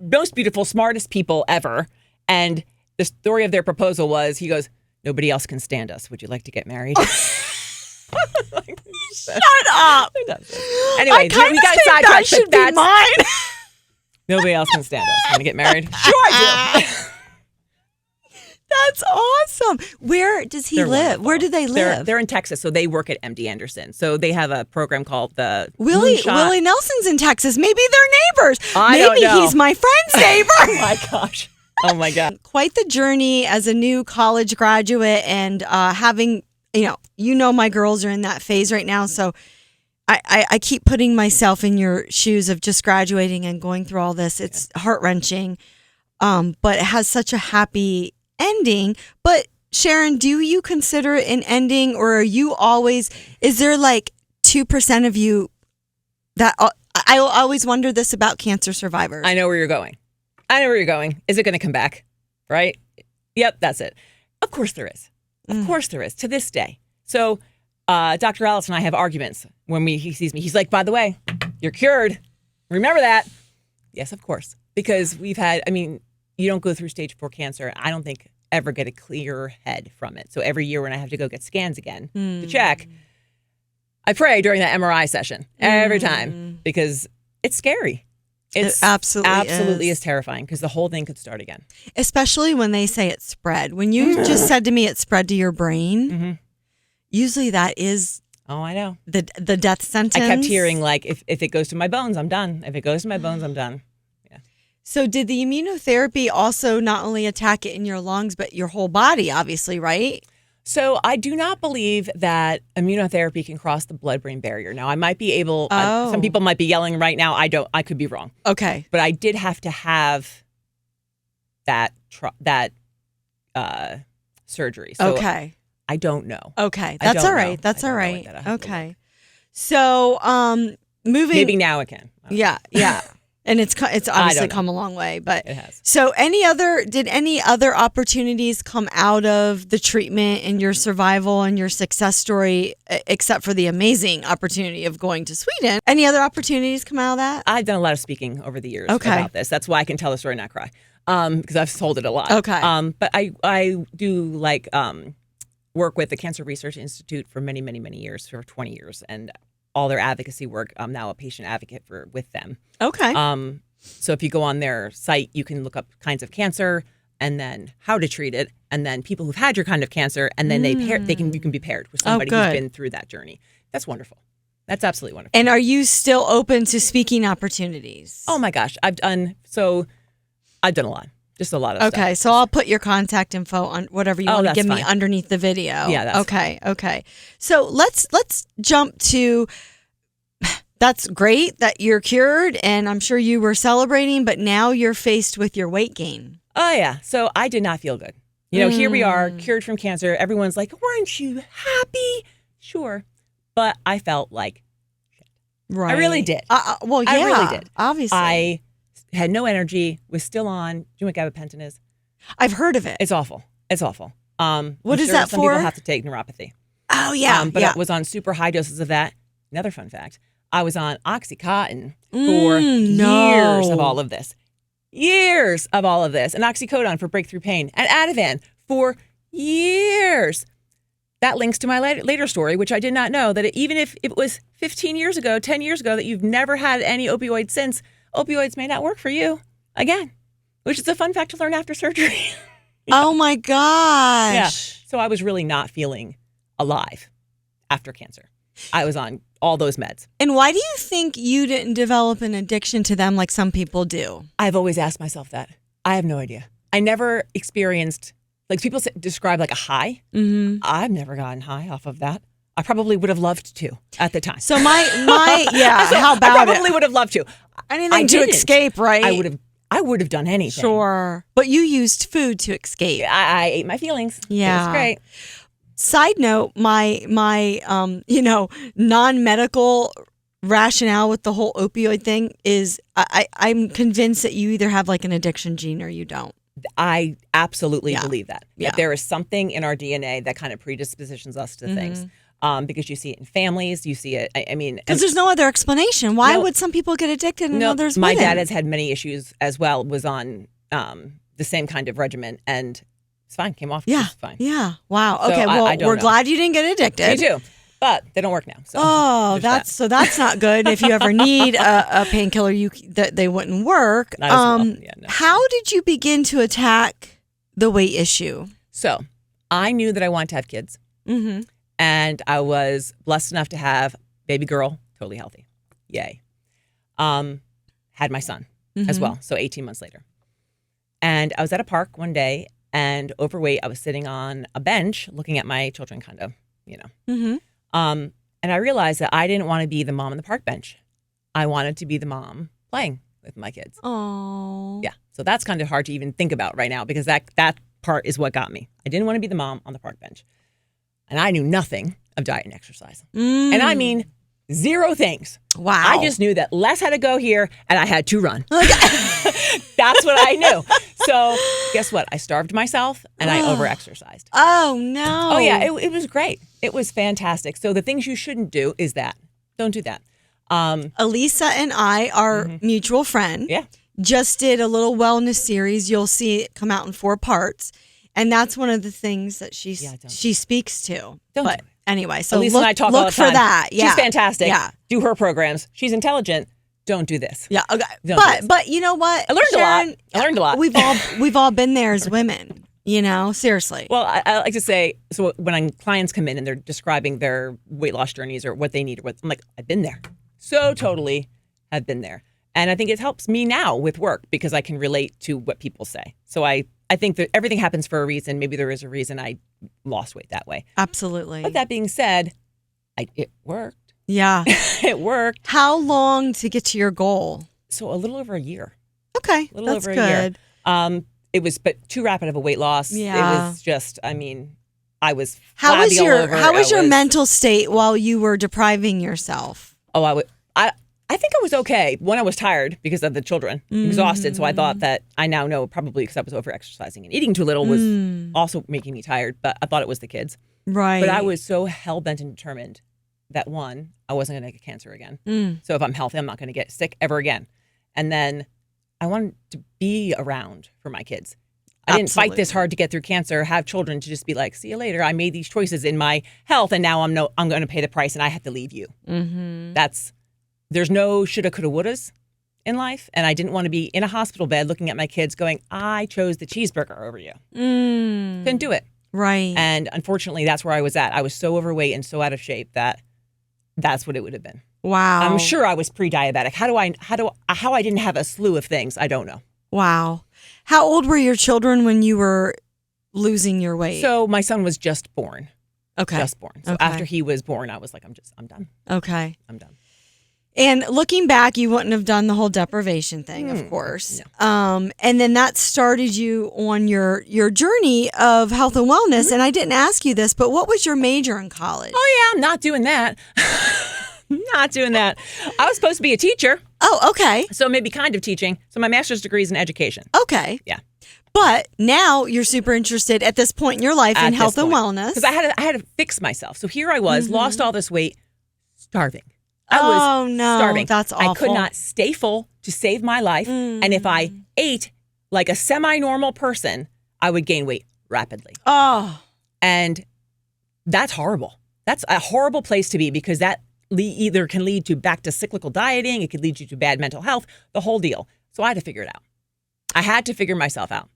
most beautiful, smartest people ever. And the story of their proposal was, he goes, nobody else can stand us. Would you like to get married? Shut up. Anyway, we got sidetracked. That should be mine. Nobody else can stand us. Want to get married? Sure, I do. That's awesome. Where does he live? Wonderful. Where do they live? They're in Texas, so they work at MD Anderson. So they have a program called the Willie Nelson's in Texas. Maybe they're neighbors. I don't know. He's my friend's neighbor. Oh my gosh. Oh my God. Quite the journey as a new college graduate and having, my girls are in that phase right now. So I keep putting myself in your shoes of just graduating and going through all this. It's heart-wrenching, but it has such a happy ending. But Sharon, do you consider it an ending, or are you always, is there like 2% of you that, I always wonder this about cancer survivors. I know where you're going. Is it going to come back? Right? Yep, that's it. Of course there is. Of course there is, to this day. So Dr. Alice and I have arguments when he sees me. He's like, by the way, you're cured. Remember that? Yes, of course. Because you don't go through stage 4 cancer. I don't think ever get a clear head from it. So every year when I have to go get scans again to check, I pray during that MRI session every time because it's scary. It absolutely is terrifying because the whole thing could start again. Especially when they say it's spread. When you just said to me it spread to your brain, usually that is I know. The death sentence. I kept hearing like, if it goes to my bones, I'm done. If it goes to my bones, I'm done. Yeah. So did the immunotherapy also not only attack it in your lungs, but your whole body, obviously, right? So I do not believe that immunotherapy can cross the blood-brain barrier. Now, I might be able, some people might be yelling right now. I could be wrong. Okay. But I did have to have that surgery. So okay. I don't know. Okay. That's all right. That's all right. Okay. So moving. Maybe now it can. Yeah. Yeah. And it's obviously come a long way, but it has. So did any other opportunities come out of the treatment and your survival and your success story, except for the amazing opportunity of going to Sweden? Any other opportunities come out of that? I've done a lot of speaking over the years about this. That's why I can tell the story and not cry, because I've told it a lot. Okay. But I do like work with the Cancer Research Institute for many, many, many years, for 20 years, and all their advocacy work. I'm now a patient advocate with them. Okay. So if you go on their site, you can look up kinds of cancer and then how to treat it, and then people who've had your kind of cancer, and then you can be paired with somebody who's been through that journey. That's wonderful. That's absolutely wonderful. And are you still open to speaking opportunities? Oh my gosh, I've done a lot. Just a lot of stuff. Okay, so I'll put your contact info on whatever you want to give me fine. underneath the video. Yeah, that's okay. Fine. Okay. So let's jump to. That's great that you're cured, and I'm sure you were celebrating, but now you're faced with your weight gain. Oh yeah. So I did not feel good. Here we are, cured from cancer. Everyone's like, "Weren't you happy?" Sure, but I felt like shit. Right. I really did. Well, yeah, I really did. Obviously, I had no energy, was still on. Do you know what gabapentin is? I've heard of it. It's awful. It's awful. What is that for? Some people have to take neuropathy. Oh, yeah. But I was on super high doses of that. Another fun fact, I was on Oxycontin for years of all of this. Years of all of this. And oxycodone for breakthrough pain. And Ativan for years. That links to my later story, which I did not know, that even if it was 15 years ago, 10 years ago, that you've never had any opioids since, opioids may not work for you again, which is a fun fact to learn after surgery. Oh my gosh. Yeah. So I was really not feeling alive after cancer. I was on all those meds. And why do you think you didn't develop an addiction to them like some people do? I've always asked myself that. I have no idea. I never experienced, like people describe like a high. Mm-hmm. I've never gotten high off of that. I probably would have loved to at the time. So my how about I probably would have loved to. anything to escape, right? I would have done anything. Sure. But you used food to escape. I ate my feelings. Yeah. It was great. Side note, my non-medical rationale with the whole opioid thing is I'm convinced that you either have like an addiction gene or you don't. I absolutely believe that. Yeah. There is something in our DNA that kind of predispositions us to things. Because you see it in families, you see it. I mean, because there's no other explanation. Why would some people get addicted and others wouldn't? My dad has had many issues as well. Was on the same kind of regimen, and it's fine. Came off. Yeah, it's fine. Yeah. Wow. So Okay. Well, we're know. glad you didn't get addicted. Me too. But they don't work now. So that's not good. If you ever need a painkiller, they wouldn't work. No. How did you begin to attack the weight issue? So I knew that I wanted to have kids. Mm-hmm. And I was blessed enough to have baby girl, totally healthy. Yay. Had my son as well. So 18 months later. And I was at a park one day and overweight. I was sitting on a bench looking at my children kind of, Mm-hmm. And I realized that I didn't want to be the mom on the park bench. I wanted to be the mom playing with my kids. Oh. Yeah. So that's kind of hard to even think about right now because that part is what got me. I didn't want to be the mom on the park bench. And I knew nothing of diet and exercise. And I mean, zero things. Wow. I just knew that Les had to go here and I had to run. That's what I knew. So guess what? I starved myself and I overexercised. Oh, no. Oh, yeah. It was great. It was fantastic. So the things you shouldn't do is that. Don't do that. Elisa and I, our mutual friend, just did a little wellness series. You'll see it come out in 4 parts. And that's one of the things that she speaks to. But anyway, so Elisa and I talk all the look time. for that. Yeah. She's fantastic. Yeah. Do her programs. She's intelligent. Don't do this. Yeah. Okay. Don't But you know what? I learned Sharon, a lot. I learned a lot. We've all been there as women. Seriously. Well, I like to say, so when clients come in and they're describing their weight loss journeys or what they need, I'm like, I've been there. So totally have been there. And I think it helps me now with work because I can relate to what people say. So I think that everything happens for a reason. Maybe there is a reason I lost weight that way. Absolutely. But that being said, it worked. Yeah. It worked. How long to get to your goal? So a little over a year. Okay. A little that's over good. a year. It was but too rapid of a weight loss. Yeah. It was just, I mean, I was How was flabby all over. How was your mental state while you were depriving yourself? Oh, I think I was okay. One, I was tired because of the children, exhausted. So I thought that I now know probably because I was over exercising and eating too little was also making me tired. But I thought it was the kids. Right. But I was so hell bent and determined that one, I wasn't going to get cancer again. So if I'm healthy, I'm not going to get sick ever again. And then I wanted to be around for my kids. I didn't fight this hard to get through cancer, have children to just be like, see you later. I made these choices in my health and now I'm going to pay the price and I have to leave you. Mm-hmm. There's no shoulda, coulda, wouldas in life. And I didn't want to be in a hospital bed looking at my kids going, I chose the cheeseburger over you. Couldn't do it. Right. And unfortunately, that's where I was at. I was so overweight and so out of shape that that's what it would have been. Wow. I'm sure I was pre-diabetic. How I didn't have a slew of things, I don't know. Wow. How old were your children when you were losing your weight? So my son was just born. Okay. Just born. So after he was born, I was like, I'm done. Okay. I'm done. And looking back, you wouldn't have done the whole deprivation thing, of course. No. And then that started you on your journey of health and wellness. And I didn't ask you this, but what was your major in college? Oh, yeah, I'm not doing that. Not doing that. I was supposed to be a teacher. Oh, okay. So maybe kind of teaching. So my master's degree is in education. Okay. Yeah. But now you're super interested at this point in your life in health and wellness. Because I had to fix myself. So here I was, lost all this weight, starving. I was starving. That's awful. I could not stay full to save my life. And if I ate like a semi-normal person, I would gain weight rapidly. Oh. And that's horrible. That's a horrible place to be because that either can lead to back to cyclical dieting. It could lead you to bad mental health, the whole deal. So I had to figure it out. I had to figure myself out.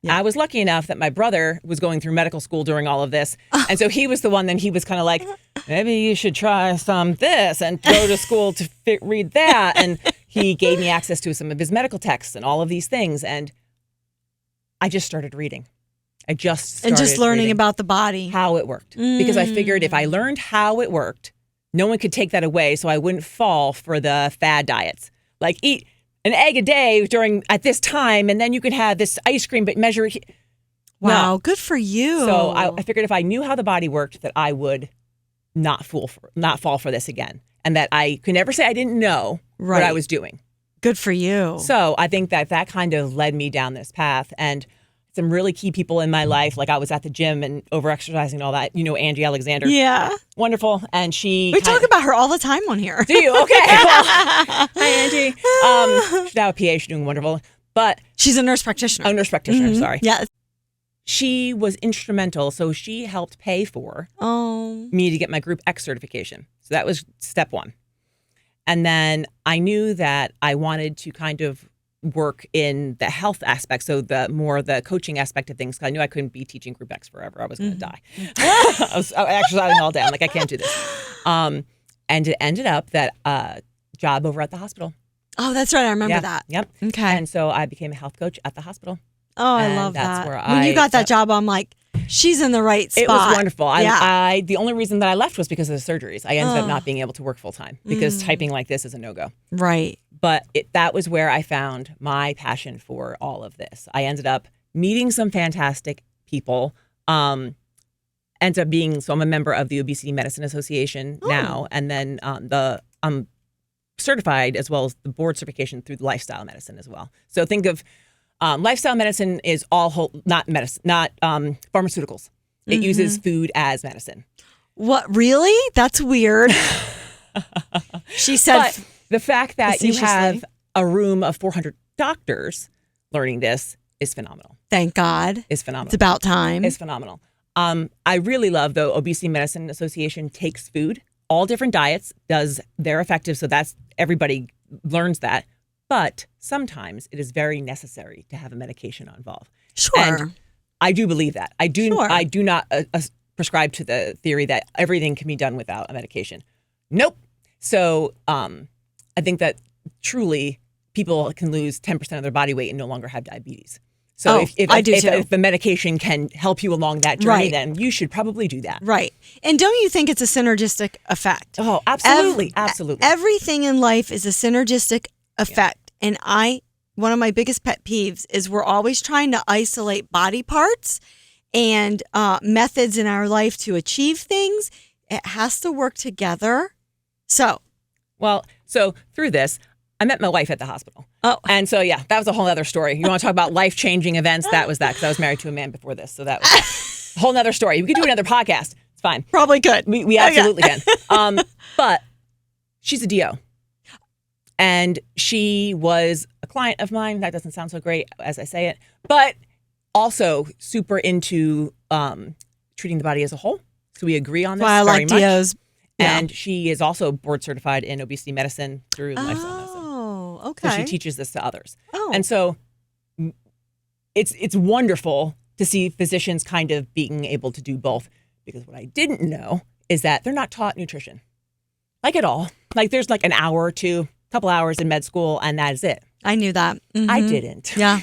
Yeah. I was lucky enough that my brother was going through medical school during all of this. And so he was the one, then he was kind of like, maybe you should try some this and go to school to read that. And he gave me access to some of his medical texts and all of these things. And I just started reading. I just started and just learning about the body. How it worked. Because I figured if I learned how it worked, no one could take that away so I wouldn't fall for the fad diets. Like eat an egg a day at this time, and then you could have this ice cream, but measure it. Wow, good for you. So I figured if I knew how the body worked, that I would not fall for this again. And that I could never say I didn't know what I was doing. Good for you. So I think that kind of led me down this path. And some really key people in my life, like I was at the gym and over-exercising and all that. You know, Angie Alexander. Yeah. Wonderful. And we talk about her all the time on here. Do you? Okay. Well, hi, Angie. She's now a PA. She's doing wonderful. But she's a nurse practitioner. Oh, nurse practitioner. Sorry. Yes. She was instrumental. So she helped pay for me to get my Group X certification. So that was step one. And then I knew that I wanted to kind of work in the health aspect, so the coaching aspect of things. I knew I couldn't be teaching Group X forever. I was going to die. I was exercising all day. I'm like, I can't do this. And it ended up that job over at the hospital. Oh, that's right. I remember that. Yep. Okay. And so I became a health coach at the hospital. Oh, I love that. When you got that job, I'm like, she's in the right spot. It was wonderful. I the only reason that I left was because of the surgeries. I ended up not being able to work full time because typing like this is a no-go. Right. But that was where I found my passion for all of this. I ended up meeting some fantastic people. I'm a member of the Obesity Medicine Association now, and then I'm certified as well as the board certification through the lifestyle medicine as well. So think of lifestyle medicine is all whole, not medicine, not pharmaceuticals. It uses food as medicine. What, really? That's weird. She said. But the fact that you have a room of 400 doctors learning this is phenomenal. Thank God. It's phenomenal. It's about time. It's phenomenal. I really love the Obesity Medicine Association takes food, all different diets, they're effective. So everybody learns that. But sometimes it is very necessary to have a medication involved. Sure. And I do believe that. I do not prescribe to the theory that everything can be done without a medication. Nope. So I think that truly people can lose 10% of their body weight and no longer have diabetes. So if the medication can help you along that journey, then you should probably do that. Right. And don't you think it's a synergistic effect? Oh, absolutely. Absolutely. Everything in life is a synergistic effect. And one of my biggest pet peeves is we're always trying to isolate body parts and methods in our life to achieve things. It has to work together. So through this, I met my wife at the hospital. Oh. And so, that was a whole other story. You want to talk about life-changing events? That was that, because I was married to a man before this. So that was a whole other story. We could do another podcast. It's fine. Probably could. We absolutely can. But she's a DO. And she was a client of mine. That doesn't sound so great as I say it. But also super into treating the body as a whole. So we agree on this I very like much. DOs. Yeah. And she is also board certified in obesity medicine through lifestyle medicine. Oh, okay. So she teaches this to others. Oh. And so it's wonderful to see physicians kind of being able to do both. Because what I didn't know is that they're not taught nutrition. Like at all. Like there's like an hour or two, couple hours in med school, and that is it. I knew that. Mm-hmm. I didn't. Yeah.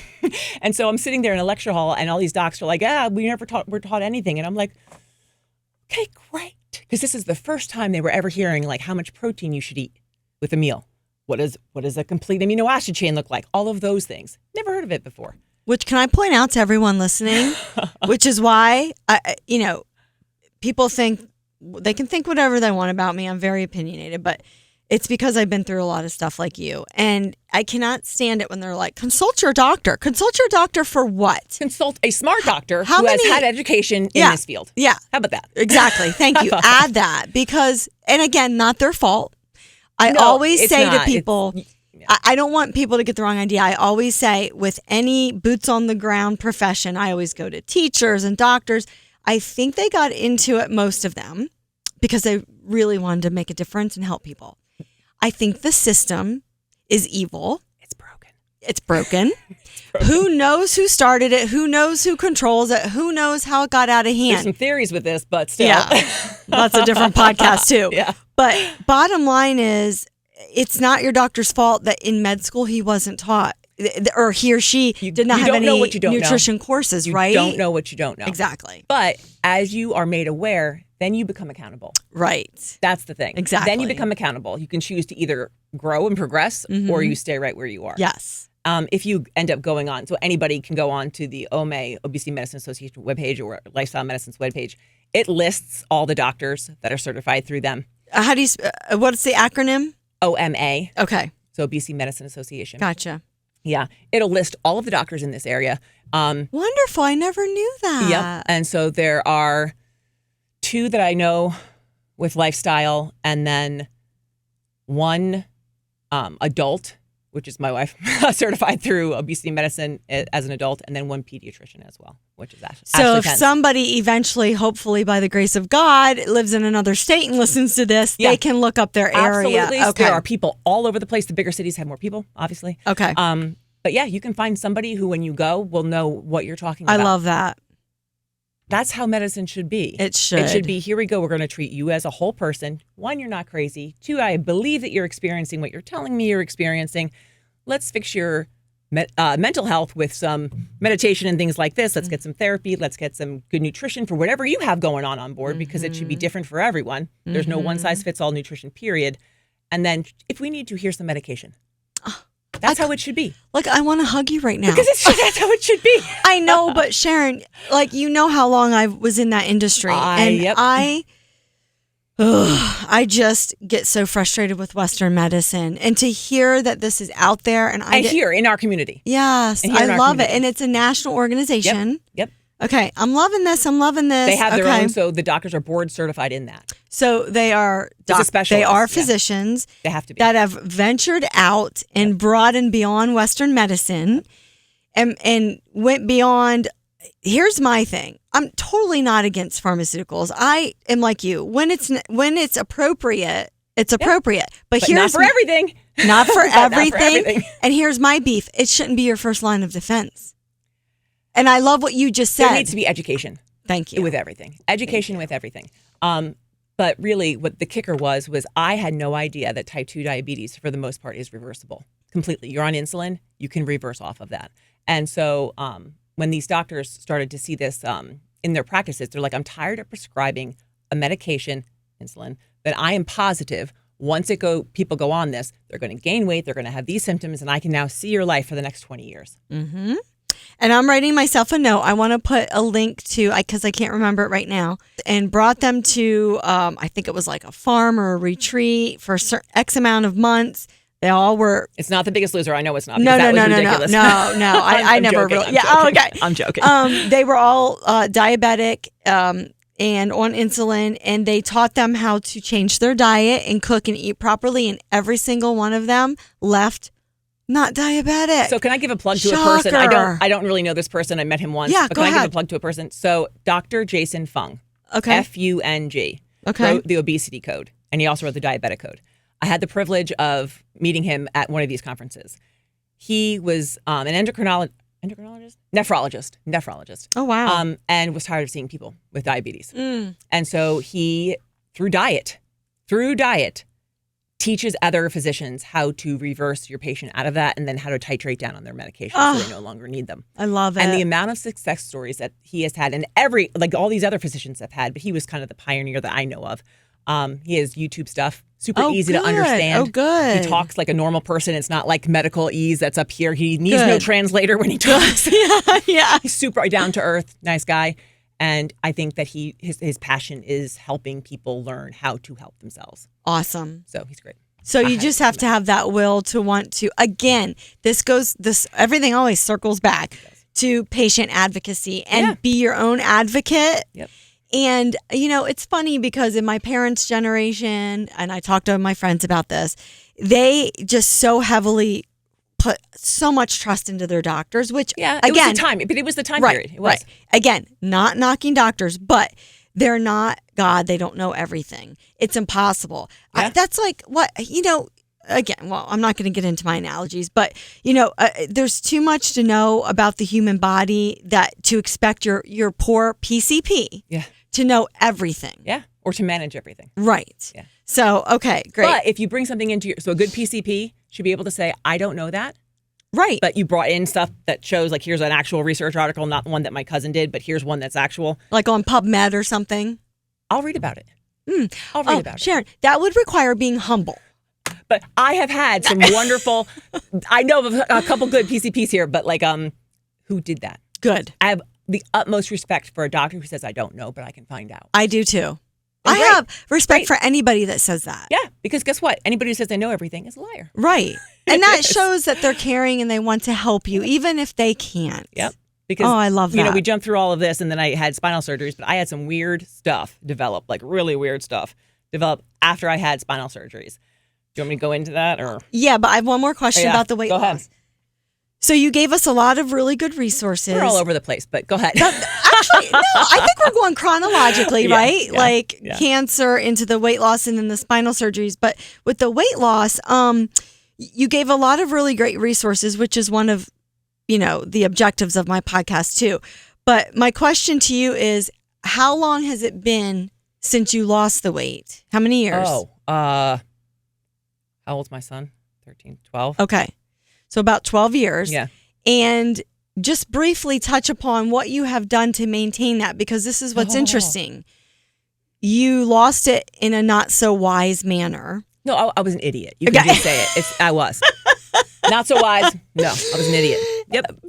And so I'm sitting there in a lecture hall, and all these docs are like, we're taught anything. And I'm like, okay, great. Because this is the first time they were ever hearing like how much protein you should eat with a meal. What does a complete amino acid chain look like? All of those things. Never heard of it before. Which can I point out to everyone listening, which is why, people think, they can think whatever they want about me. I'm very opinionated, but it's because I've been through a lot of stuff like you. And I cannot stand it when they're like, consult your doctor. Consult your doctor for what? Consult a smart doctor who has had education in this field. Yeah. How about that? Exactly. Thank you. Add that because, and again, not their fault. I always say to people, I don't want people to get the wrong idea. I always say with any boots on the ground profession, I always go to teachers and doctors. I think they got into it, most of them, because they really wanted to make a difference and help people. I think the system is evil. It's broken. It's broken. Who knows who started it? Who knows who controls it? Who knows how it got out of hand? There's some theories with this, but still. Yeah, that's a different podcast too. Yeah. But bottom line is, it's not your doctor's fault that in med school he wasn't taught, or he or she did not have any nutrition courses, right? You don't know what you don't know. Exactly. But as you are made aware, then you become accountable. Right. That's the thing. Exactly. Then you become accountable. You can choose to either grow and progress, or you stay right where you are. Yes. If you end up going on, so anybody can go on to the OMA, Obesity Medicine Association webpage, or Lifestyle Medicine's webpage. It lists all the doctors that are certified through them. How do you? What's the acronym? OMA. Okay. So Obesity Medicine Association. Gotcha. Yeah. It'll list all of the doctors in this area. Wonderful. I never knew that. Yep. And so there are 2 that I know with lifestyle, and then 1 adult, which is my wife, certified through obesity medicine as an adult, and then 1 pediatrician as well, which is Ashley. So if somebody eventually, hopefully by the grace of God, lives in another state and listens to this, they can look up their area. Absolutely. Okay. There are people all over the place. The bigger cities have more people, obviously. Okay. But yeah, you can find somebody who, when you go, will know what you're talking about. I love that. That's how medicine should be. It should. It should be, here we go. We're going to treat you as a whole person. 1, you're not crazy. 2, I believe that you're experiencing what you're telling me you're experiencing. Let's fix your mental health with some meditation and things like this. Let's get some therapy. Let's get some good nutrition for whatever you have going on board, because it should be different for everyone. There's no one size fits all nutrition, period. And then if we need to, here's some medication. That's how it should be. Look, I want to hug you right now. Because that's how it should be. I know, but Sharon, like, you know how long I was in that industry. I just get so frustrated with Western medicine. And to hear that this is out there. And here in our community. Yes, I love it. And it's a national organization. Yep. Okay, I'm loving this. They have their own, so the doctors are board certified in that. So they are they are physicians. They have to be. That have ventured out and brought and beyond Western medicine, and went beyond. Here's my thing. I'm totally not against pharmaceuticals. I am like you. When it's appropriate, it's appropriate. But here's not for everything. Not for everything. Not for everything. And here's my beef. It shouldn't be your first line of defense. And I love what you just said. There needs to be education. Thank you. With everything. Education with everything. But really, what the kicker was I had no idea that type 2 diabetes, for the most part, is reversible completely. You're on insulin, you can reverse off of that. And so when these doctors started to see this in their practices, they're like, I'm tired of prescribing a medication, insulin, that I am positive once people go on this, they're going to gain weight, they're going to have these symptoms, and I can now see your life for the next 20 years. Mm-hmm. And I'm writing myself a note. I want to put a link to, because I can't remember it right now, and brought them to, I think it was like a farm or a retreat for X amount of months. They all were. It's not The Biggest Loser. I know it's not. No. I never joking, really. Yeah. Oh, okay. I'm joking. They were all diabetic and on insulin, and they taught them how to change their diet and cook and eat properly. And every single one of them left not diabetic. So can I give a plug to a person? I don't really know this person. I met him once. Yeah, but go can ahead. I give a plug to a person? So Dr. Jason Fung. Okay. Fung. Okay. Wrote the obesity code, and he also wrote the diabetic code. I had the privilege of meeting him at one of these conferences. He was an nephrologist. Oh, wow. And was tired of seeing people with diabetes. And so he, through diet, teaches other physicians how to reverse your patient out of that, and then how to titrate down on their medication so they no longer need them. I love it. And the amount of success stories that he has had, and all these other physicians have had, but he was kind of the pioneer that I know of. He has YouTube stuff, super easy to understand. Oh, good. He talks like a normal person. It's not like medical ease that's up here. He needs no translator when he talks. Yeah. He's super down to earth, nice guy. And I think that his passion is helping people learn how to help themselves. Awesome. So he's great. So you just have to have that will to want to. Again, everything always circles back to patient advocacy and be your own advocate. Yep. And, it's funny because in my parents' generation, and I talked to my friends about this, they just so heavily put so much trust into their doctors, which, Yeah, again, it was the time right, period. It was. right. Again, not knocking doctors, but they're not God. They don't know everything. It's impossible. Yeah. That's like what, again, well, I'm not going to get into my analogies, but, there's too much to know about the human body that to expect your poor PCP Yeah. to know everything. Yeah, or to manage everything. Right. Yeah. So, okay, great. But if you bring something into so a good PCP should be able to say, I don't know that. Right. But you brought in stuff that shows like, here's an actual research article, not one that my cousin did, but here's one that's actual. Like on PubMed or something. I'll read about it. I'll read about it. Sharon, that would require being humble. But I have had some wonderful, I know of a couple good PCPs here, but like, who did that? Good. I have the utmost respect for a doctor who says, I don't know, but I can find out. I do too. And I great. have respect for anybody that says that. Yeah, because guess what? Anybody who says they know everything is a liar. Right. And that shows that they're caring and they want to help you, even if they can't. Yep. Because, I love that. We jumped through all of this and then I had spinal surgeries, but I had some weird stuff develop, like really weird stuff develop after I had spinal surgeries. Do you want me to go into that or? Yeah, but I have one more question about the weight loss. Go ahead. So you gave us a lot of really good resources. We're all over the place, but go ahead. Actually, no, I think we're going chronologically, right? Yeah, like yeah. cancer into the weight loss and then the spinal surgeries. But with the weight loss, you gave a lot of really great resources, which is one of, the objectives of my podcast too. But my question to you is, how long has it been since you lost the weight? How many years? How old's my son? 13, 12. Okay. So about 12 years. Yeah. And just briefly touch upon what you have done to maintain that, because this is what's interesting. You lost it in a not so wise manner. No, I was an idiot. You can just say it. I was. Not so wise. No, I was an idiot. Yep.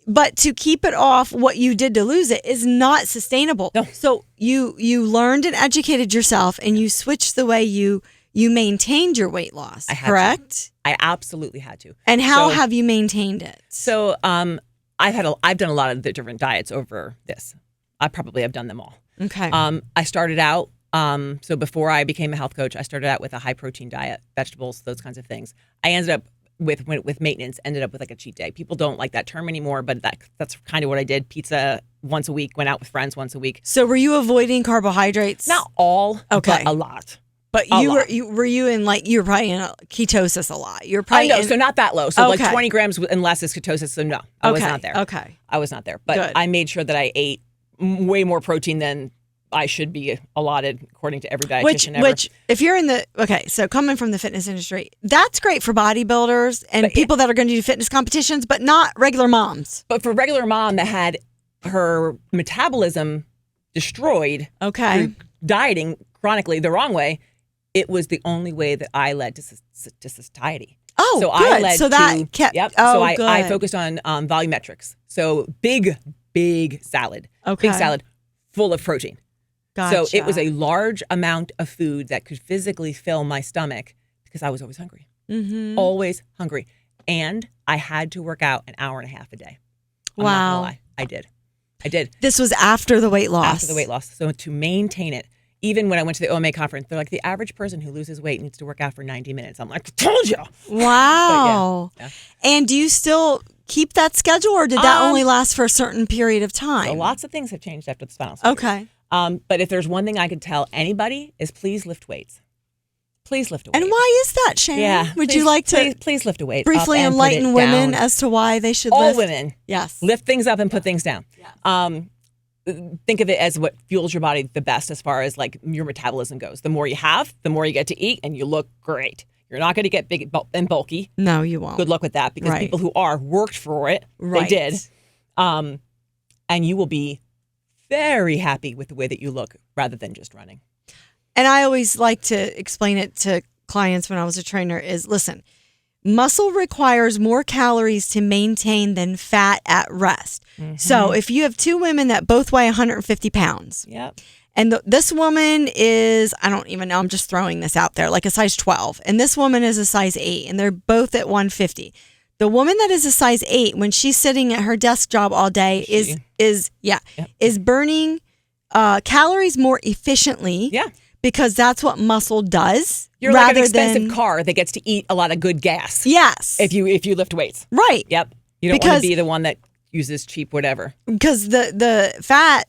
But to keep it off, what you did to lose it is not sustainable. No. So you learned and educated yourself and you switched the way you maintained your weight loss, correct? I absolutely had to. And how have you maintained it? So I've done a lot of the different diets over this. I probably have done them all. Okay. I started out, so before I became a health coach, I started out with a high protein diet, vegetables, those kinds of things. I ended up with maintenance, ended up with like a cheat day. People don't like that term anymore, but that's kind of what I did. Pizza once a week, went out with friends once a week. So were you avoiding carbohydrates? Not all, okay, but a lot. But you were in probably in ketosis a lot. You're probably so not that low. So like 20 grams and less is ketosis. So no, I was not there. Okay. I was not there. But Good. I made sure that I ate way more protein than I should be allotted according to every dietitian ever. Which if you're in so coming from the fitness industry, that's great for bodybuilders and people that are going to do fitness competitions, but not regular moms. But for a regular mom that had her metabolism destroyed through dieting chronically the wrong way, it was the only way that I led to satiety. Oh, so good. I led so that kept. Yep. Oh, so good. I focused on volumetrics. So big salad. Okay. Big salad full of protein. Gotcha. So it was a large amount of food that could physically fill my stomach because I was always hungry. Mm-hmm. Always hungry. And I had to work out an hour and a half a day. I'm wow. not gonna lie. I did. This was after the weight loss. After the weight loss. So to maintain it, even when I went to the OMA conference, they're like, the average person who loses weight needs to work out for 90 minutes. I'm like, I told you. Wow. Yeah. And do you still keep that schedule, or did that only last for a certain period of time? So lots of things have changed after the spinal surgery. Okay. But if there's one thing I could tell anybody is please lift weights. Please lift a weight. And why is that, Sharon? Yeah. Would you like to please lift a weight? briefly enlighten women as to why they should all lift? women. Yes. Lift things up and put things down. Yes. Think of it as what fuels your body the best as far as like your metabolism goes. The more you have, the more you get to eat, and you look great. You're not going to get big and bulky. No, you won't. Good luck with that, because people who are worked for it. Right. They did. And you will be very happy with the way that you look rather than just running. And I always like to explain it to clients when I was a trainer is, listen, muscle requires more calories to maintain than fat at rest. Mm-hmm. So if you have two women that both weigh 150 pounds, yep. and this woman is, I don't even know, I'm just throwing this out there, like a size 12, and this woman is a size 8, and they're both at 150. The woman that is a size 8, when she's sitting at her desk job all day, is burning calories more efficiently. Yeah. Because that's what muscle does. You're like an expensive car that gets to eat a lot of good gas. Yes. If you lift weights. Right. Yep. You don't want to be the one that uses cheap whatever. Because the fat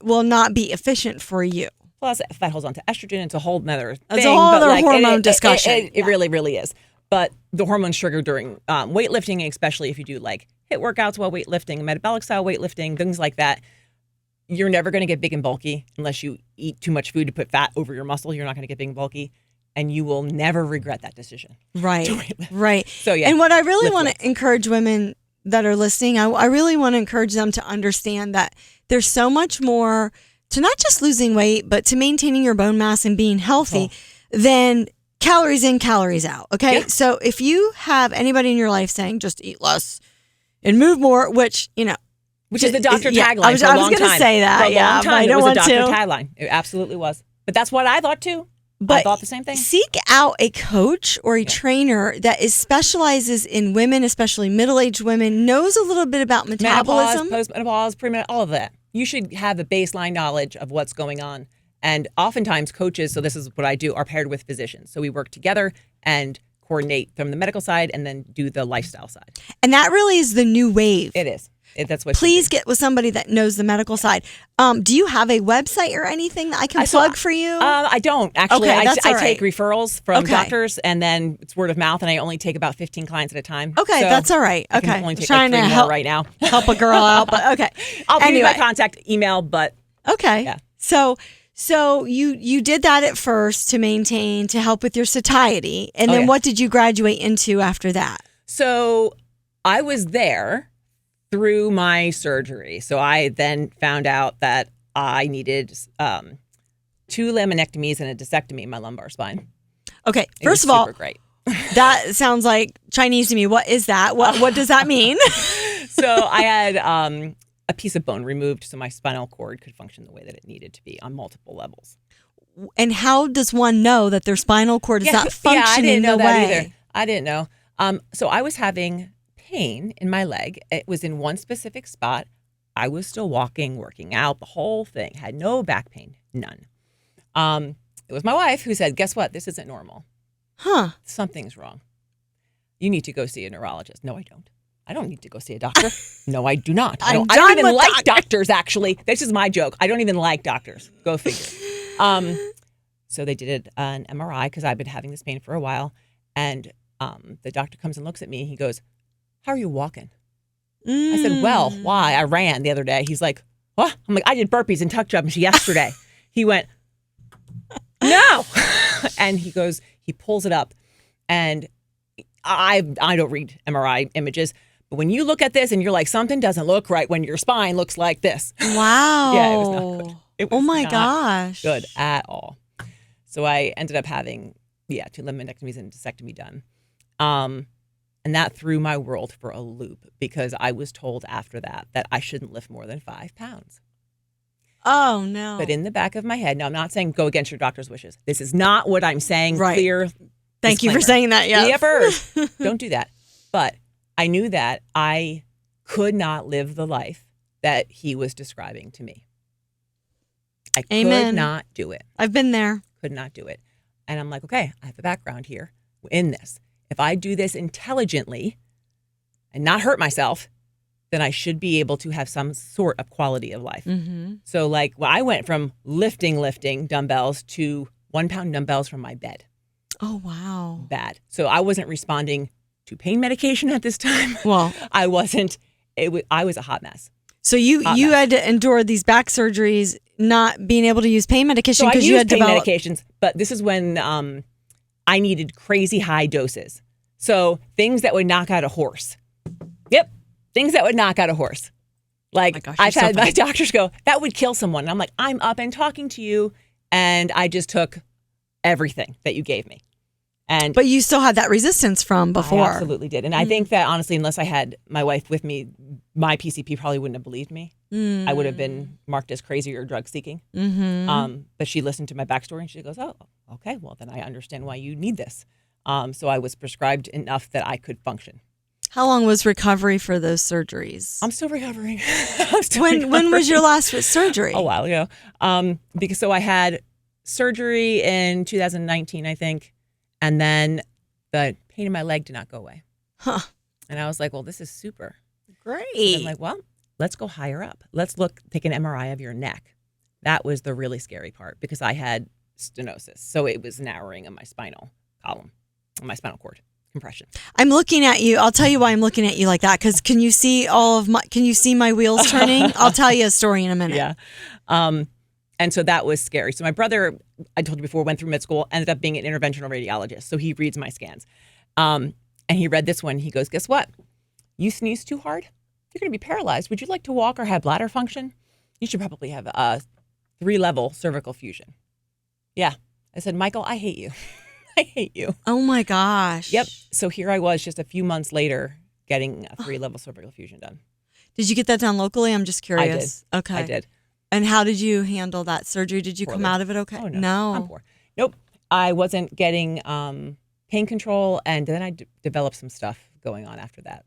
will not be efficient for you. Plus, fat holds on to estrogen. It's a whole nother thing. It's a whole other hormone discussion. It really, really is. But the hormones trigger during weightlifting, especially if you do like HIIT workouts while weightlifting, metabolic style weightlifting, things like that. You're never going to get big and bulky unless you eat too much food to put fat over your muscle. You're not going to get big and bulky, and you will never regret that decision. Right, right. So yeah. And what I really want to encourage women that are listening, I really want to encourage them to understand that there's so much more to not just losing weight, but to maintaining your bone mass and being healthy than calories in, calories out. Okay, so if you have anybody in your life saying just eat less and move more, which is the doctor tagline. I was going to say that. For a long time, it was a doctor tagline. It absolutely was. But that's what I thought too. I thought the same thing. Seek out a coach or a trainer that specializes in women, especially middle-aged women, knows a little bit about metabolism. Menopause, postmenopause, premenopause, all of that. You should have a baseline knowledge of what's going on. And oftentimes coaches, so this is what I do, are paired with physicians. So we work together and coordinate from the medical side and then do the lifestyle side. And that really is the new wave. It is. That's what. Please get with somebody that knows the medical side. Do you have a website or anything that I can plug for you? I don't actually. Okay, I take referrals from doctors, and then it's word of mouth, and I only take about 15 clients at a time. Okay, so that's all right. Okay, I can only take trying like 3 more right now. Help a girl out, but okay. I'll give you my contact email, but okay. Yeah. So you did that at first to maintain, to help with your satiety, and then what did you graduate into after that? So I was there through my surgery. So I then found out that I needed 2 laminectomies and a discectomy in my lumbar spine. Okay, first of all, super great. That sounds like Chinese to me. What is that? What does that mean? So I had a piece of bone removed so my spinal cord could function the way that it needed to be on multiple levels. And how does one know that their spinal cord is not functioning the way? Either. I didn't know. So I was having pain in my leg. It was in one specific spot. I was still walking, working out, the whole thing. Had no back pain, none. It was my wife who said, guess what? This isn't normal. Huh. Something's wrong. You need to go see a neurologist. No, I don't. I don't need to go see a doctor. No, I do not. I don't even like doctors, actually. This is my joke. I don't even like doctors. Go figure. So they did an MRI because I've been having this pain for a while. And the doctor comes and looks at me. He goes, how are you walking? I said, well, why? I ran the other day. He's like, what? I'm like, I did burpees and tuck jumps yesterday. He went, no. And he goes, he pulls it up. And I don't read MRI images. But when you look at this and you're like, something doesn't look right when your spine looks like this. Wow. Yeah, it was not good. It was oh my not gosh. good at all. So I ended up having, 2 laminectomies and a discectomy done. And that threw my world for a loop because I was told after that I shouldn't lift more than 5 pounds. Oh, no. But in the back of my head, now I'm not saying go against your doctor's wishes. This is not what I'm saying. Right. Clear. Thank you for saying that. Yeah. first. Don't do that. But I knew that I could not live the life that he was describing to me. I could not do it. I've been there. Could not do it. And I'm like, okay, I have a background here in this. If I do this intelligently and not hurt myself, then I should be able to have some sort of quality of life. Mm-hmm. So like I went from lifting dumbbells to 1 pound dumbbells from my bed. Oh, wow. Bad. So I wasn't responding to pain medication at this time. Well, I wasn't. I was a hot mess. So you had to endure these back surgeries, not being able to use pain medication because you had pain developed medications. But this is when I needed crazy high doses. So things that would knock out a horse. Yep. Things that would knock out a horse. Like oh my gosh, I've had my doctors go, that would kill someone. And I'm like, I'm up and talking to you. And I just took everything that you gave me. But you still had that resistance from before. I absolutely did. And I think that honestly, unless I had my wife with me, my PCP probably wouldn't have believed me. I would have been marked as crazy or drug seeking. Mm-hmm. But she listened to my backstory and she goes, oh, okay, well then I understand why you need this. So I was prescribed enough that I could function. How long was recovery for those surgeries? I'm still recovering. When was your last surgery? A while ago. Because I had surgery in 2019, I think, and then the pain in my leg did not go away. Huh. And I was like, well, this is super. Great. So I'm like, well, let's go higher up. Let's take an MRI of your neck. That was the really scary part because I had stenosis. So it was narrowing of my spinal column, my spinal cord compression. I'm looking at you. I'll tell you why I'm looking at you like that. Because can you see my wheels turning? I'll tell you a story in a minute. Yeah. And so that was scary. So my brother, I told you before, went through med school, ended up being an interventional radiologist. So he reads my scans. And he read this one. He goes, guess what? You sneeze too hard, you're going to be paralyzed. Would you like to walk or have bladder function? You should probably have a 3-level cervical fusion. Yeah. I said, Michael, I hate you. I hate you. Oh my gosh. Yep. So here I was just a few months later getting a 3-level cervical fusion done. Did you get that done locally? I'm just curious. I did. Okay. I did. And how did you handle that surgery? Did you come out of it okay? Oh, no. I'm poor. Nope. I wasn't getting pain control, and then I developed some stuff going on after that.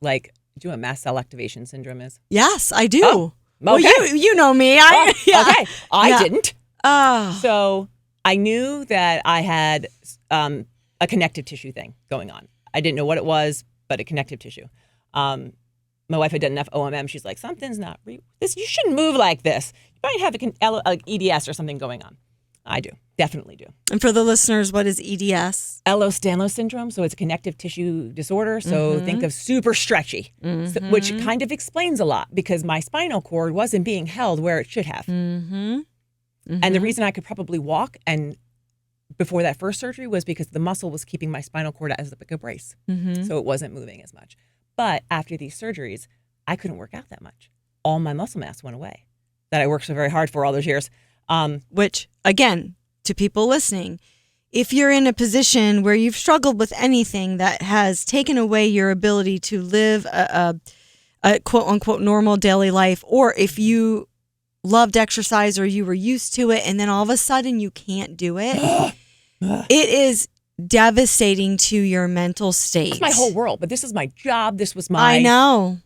Like, do you know what mast cell activation syndrome is? Yes, I do. Oh, okay. Well, you know me. Okay. I didn't. Oh. So I knew that I had a connective tissue thing going on. I didn't know what it was, but a connective tissue. My wife had done enough OMM. She's like, something's not this. You shouldn't move like this. You might have an EDS or something going on. I do. Definitely do. And for the listeners, what is EDS? Ehlers-Danlos syndrome. So it's a connective tissue disorder. So think of super stretchy, which kind of explains a lot because my spinal cord wasn't being held where it should have. And the reason I could probably walk and before that first surgery was because the muscle was keeping my spinal cord as like a brace. So it wasn't moving as much. But after these surgeries, I couldn't work out that much. All my muscle mass went away that I worked so very hard for all those years. Which, again, to people listening, if you're in a position where you've struggled with anything that has taken away your ability to live a quote unquote normal daily life, or if you loved exercise or you were used to it and then all of a sudden you can't do it, it is devastating to your mental state. It's my whole world, but this is my job. This was my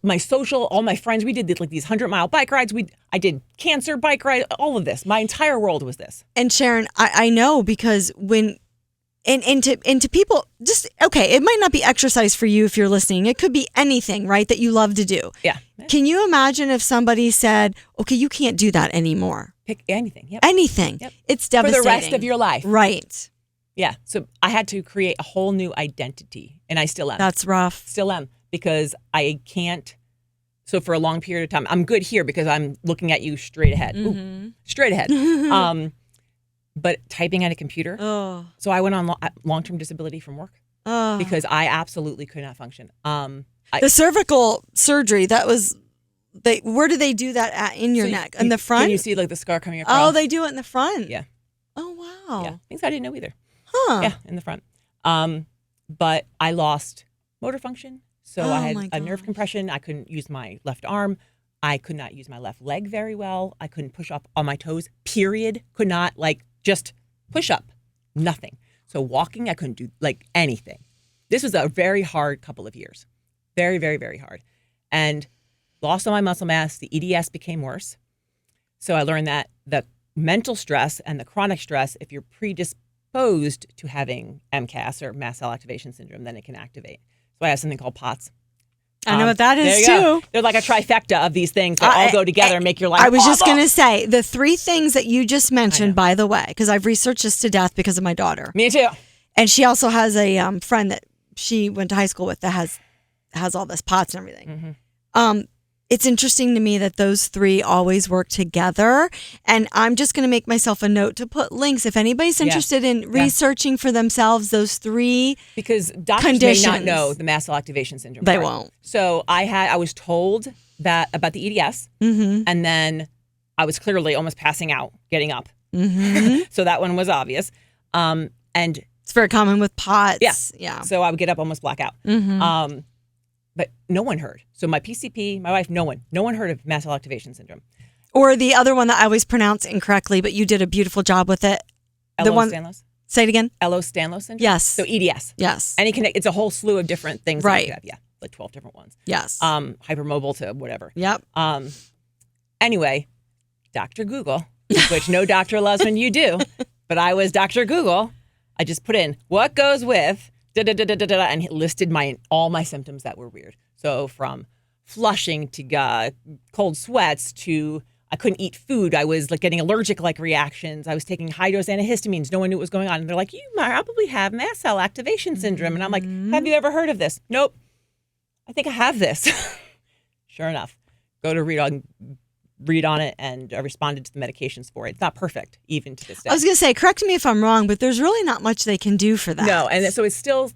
my social, all my friends. We did like these 100-mile bike rides. I did cancer bike ride, all of this. My entire world was this. And Sharon, I know because when and to people, just okay, it might not be exercise for you if you're listening. It could be anything, right, that you love to do. Yeah. Can you imagine if somebody said, okay, you can't do that anymore? Pick anything. Yep. Anything. Yep. It's devastating. For the rest of your life. Right. Yeah. So I had to create a whole new identity, and I still am. That's rough. Still am, because I can't. So for a long period of time, I'm good here because I'm looking at you straight ahead. Ooh, straight ahead. But typing at a computer. Oh. So I went on long-term disability from work because I absolutely could not function. The cervical surgery, that was, where do they do that in your neck? In the front? Can you see like the scar coming across? Oh, they do it in the front? Yeah. Oh, wow. Yeah. Things I didn't know either. Huh. Yeah, in the front. But I lost motor function. So I had a nerve compression. I couldn't use my left arm. I could not use my left leg very well. I couldn't push up on my toes, period. Could not just push up. Nothing. So walking, I couldn't do anything. This was a very hard couple of years. Very, very, very hard. And lost all my muscle mass. The EDS became worse. So I learned that the mental stress and the chronic stress, if you're predisposed to having MCAS or mast cell activation syndrome, then it can activate. So I have something called POTS. I know what that is too. They're like a trifecta of these things that all go together and make your life I was awful. just going to say, the three things that you just mentioned, by the way, because I've researched this to death because of my daughter. Me too. And she also has a friend that she went to high school with that has all this POTS and everything. It's interesting to me that those three always work together. And I'm just going to make myself a note to put links if anybody's interested in researching for themselves those three because doctors conditions. may not know the mast cell activation syndrome. They won't. So I was told that about the EDS, and then I was clearly almost passing out, getting up. So that one was obvious. And it's very common with POTS. Yeah. So I would get up, almost black out. But no one heard. So my PCP, my wife, no one heard of mast cell activation syndrome. Or the other one that I always pronounce incorrectly, but you did a beautiful job with it. Ehlers-Danlos? Say it again. Ehlers-Danlos syndrome? Yes. So EDS. Yes. And it's a whole slew of different things. Right. That you have. Yeah. Like 12 different ones. Yes. Hypermobile to whatever. Yep. Anyway, Dr. Google, which no doctor loves when you do, but I was Dr. Google. I just put in what goes with da-da-da-da-da-da, and it listed all my symptoms that were weird. So from flushing to cold sweats to I couldn't eat food. I was like getting allergic like reactions. I was taking high dose antihistamines. No one knew what was going on. And they're like, you probably have mast cell activation syndrome. And I'm like, have you ever heard of this? Nope. I think I have this. Sure enough, go to read on it, and I responded to the medications for it. It's not perfect, even to this day. I was going to say, correct me if I'm wrong, but there's really not much they can do for that. No, and so it's still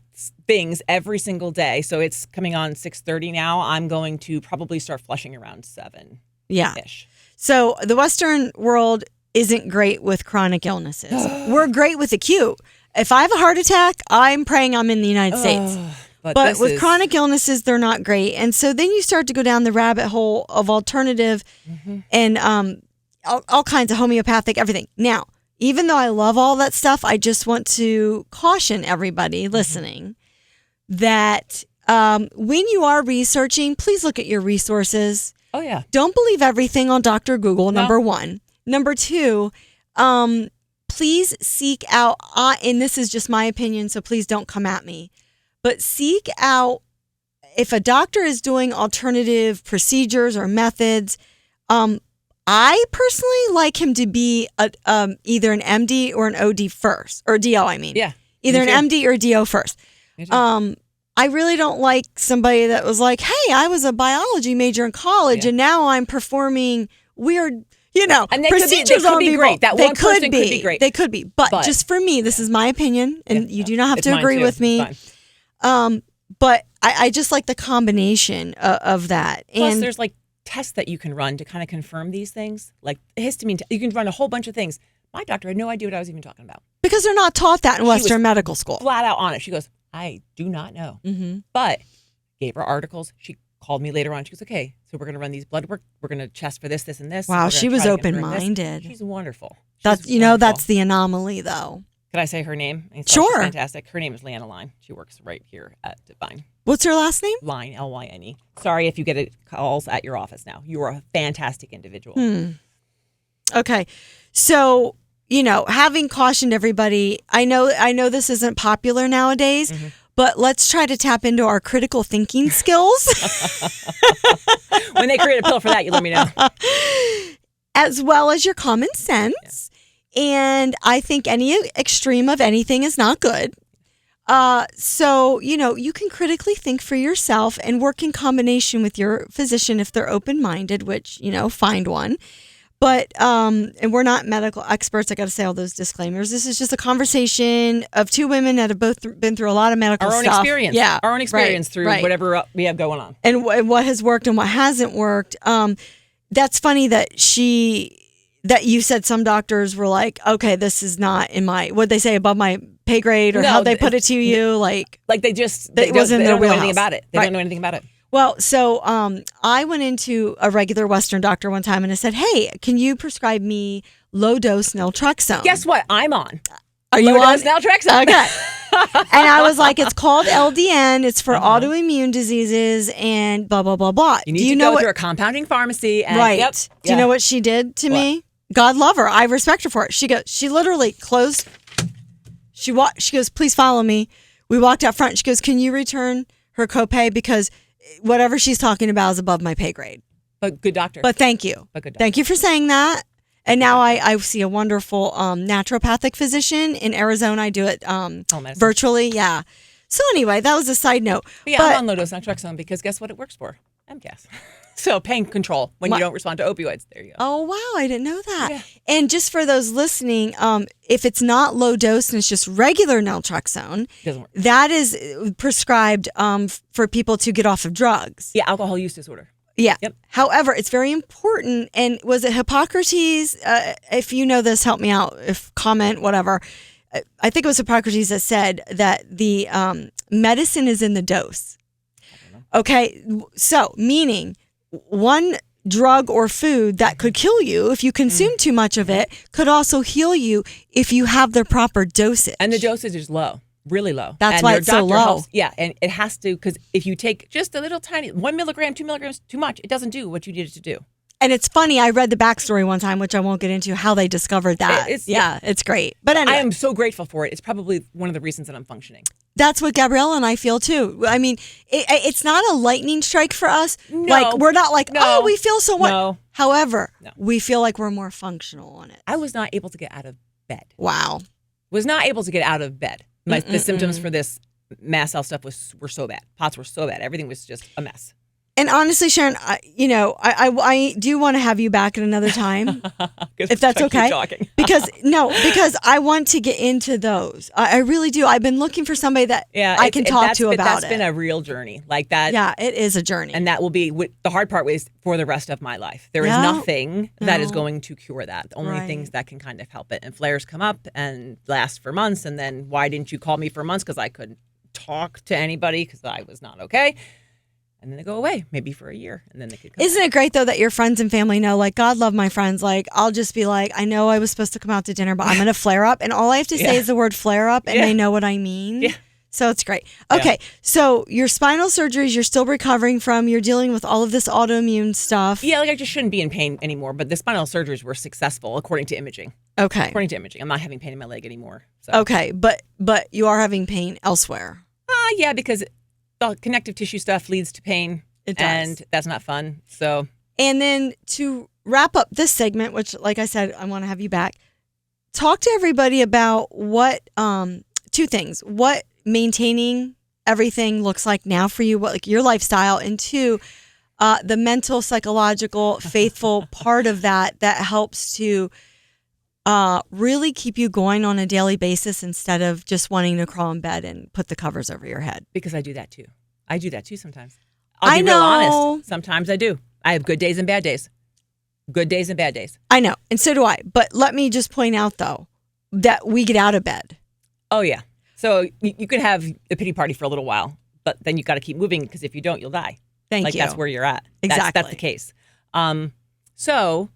things every single day. So it's coming on 6:30 now. I'm going to probably start flushing around 7-ish. Yeah. So the Western world isn't great with chronic illnesses. We're great with acute. If I have a heart attack, I'm praying I'm in the United States. But with chronic illnesses, they're not great. And so then you start to go down the rabbit hole of alternative and all kinds of homeopathic, everything. Now, even though I love all that stuff, I just want to caution everybody listening that when you are researching, please look at your resources. Oh, yeah. Don't believe everything on Dr. Google, number one. Number two, please seek out, and this is just my opinion, so please don't come at me, but seek out, if a doctor is doing alternative procedures or methods, I personally like him to be either an MD or an OD first, or DO, I mean. Yeah. Either an MD or DO first. I really don't like somebody that was like, hey, I was a biology major in college and now I'm performing weird, and procedures on people. Great. That one person could be great. They could be. But just for me, this is my opinion, and you do not have to agree with me. But I just like the combination of that. Plus, and there's like tests that you can run to kind of confirm these things, like histamine. You can run a whole bunch of things. My doctor had no idea what I was even talking about. Because they're not taught that in Western medical school. Flat out on it. She goes, I do not know. But gave her articles. She called me later on. She goes, okay, so we're going to run these blood work. We're going to test for this, this, and this. Wow, she was open-minded. She's wonderful. That's the anomaly, though. Could I say her name? Sure. She's fantastic. Her name is Leanna Line. She works right here at Divine. What's her last name? Line, Lyne. Sorry if you get calls at your office now. You are a fantastic individual. Okay. So, having cautioned everybody, I know this isn't popular nowadays, but let's try to tap into our critical thinking skills. When they create a pill for that, you let me know. As well as your common sense. And I think any extreme of anything is not good. So, you can critically think for yourself and work in combination with your physician if they're open-minded, which, find one. But, and we're not medical experts. I got to say all those disclaimers. This is just a conversation of two women that have both been through a lot of medical stuff. Our own experience. Yeah. Our own experience through whatever we have going on. And what has worked and what hasn't worked. That's funny that you said some doctors were like, okay, this is not in my, what'd they say, above my pay grade, or how they put it to you? Like they don't know anything about it. They don't know anything about it. Well, so I went into a regular Western doctor one time and I said, hey, can you prescribe me low-dose naltrexone? Guess what? I'm on. Are you on? Low-dose naltrexone. Okay. And I was like, it's called LDN. It's for autoimmune diseases and blah, blah, blah, blah. You need to go through a compounding pharmacy. And, right. Yep. Do you know what she did to me? God love her. I respect her for it. She literally closed. She goes, please follow me. We walked out front. She goes, can you return her copay? Because whatever she's talking about is above my pay grade. But good doctor. But thank you. Thank you for saying that. And now I see a wonderful naturopathic physician in Arizona. I do it virtually. Yeah. So anyway, that was a side note. But I'm on low-dose naltrexone because guess what it works for? MCAS. So pain control when you don't respond to opioids. There you go. Oh, wow. I didn't know that. Yeah. And just for those listening, if it's not low dose and it's just regular naltrexone, doesn't work. That is prescribed for people to get off of drugs. Yeah, alcohol use disorder. Yeah. Yep. However, it's very important. And was it Hippocrates? If you know this, help me out. If comment, whatever. I think it was Hippocrates that said that the medicine is in the dose. Okay. So meaning 1 drug or food that could kill you if you consume too much of it could also heal you if you have the proper dosage. And the dosage is low, really low. That's and why your it's so doctor low. helps, yeah, and it has to, because if you take just a little tiny 1 milligram, 2 milligrams too much, it doesn't do what you need it to do. And it's funny, I read the backstory one time, which I won't get into, how they discovered that. It's great. But anyway. I am so grateful for it. It's probably one of the reasons that I'm functioning. That's what Gabriella and I feel too. I mean, it's not a lightning strike for us. No. Like, we're not like, No. we feel so what. No. However, No. we feel like we're more functional on it. I was not able to get out of bed. Wow. Was not able to get out of bed. The symptoms for this mast cell stuff were so bad. POTS were so bad. Everything was just a mess. And honestly, Sharon, I do want to have you back at another time, if that's okay. because I want to get into those. I really do. I've been looking for somebody that I can talk to about it. That's been a real journey, like that. Yeah, it is a journey, and that will be the hard part is for the rest of my life. There is nothing that is going to cure that. The only things that can kind of help it. And flares come up and last for months, and then why didn't you call me for months? Because I couldn't talk to anybody because I was not okay. And then they go away, maybe for a year, and then they could come Isn't it great, though, that your friends and family know, like, God love my friends. Like, I'll just be like, I know I was supposed to come out to dinner, but I'm going to flare up. And all I have to say is the word flare up, and they know what I mean. Yeah. So it's great. Okay, so your spinal surgeries, you're still recovering from. You're dealing with all of this autoimmune stuff. Yeah, like I just shouldn't be in pain anymore, but the spinal surgeries were successful, according to imaging. Okay. According to imaging. I'm not having pain in my leg anymore. So. Okay, but you are having pain elsewhere. Yeah, because the connective tissue stuff leads to pain. It does. And that's not fun. So, and then to wrap up this segment, which, like I said, I want to have you back, talk to everybody about what, two things, what maintaining everything looks like now for you, what like your lifestyle, and two, the mental, psychological, faithful part of that helps to really keep you going on a daily basis instead of just wanting to crawl in bed and put the covers over your head. Because I do that too. I do that too sometimes. I'll be real honest. Sometimes I do. I have good days and bad days. Good days and bad days. I know. And so do I. But let me just point out, though, that we get out of bed. Oh, yeah. So you could have a pity party for a little while, but then you got to keep moving because if you don't, you'll die. Thank you. That's where you're at. Exactly. That's the case. So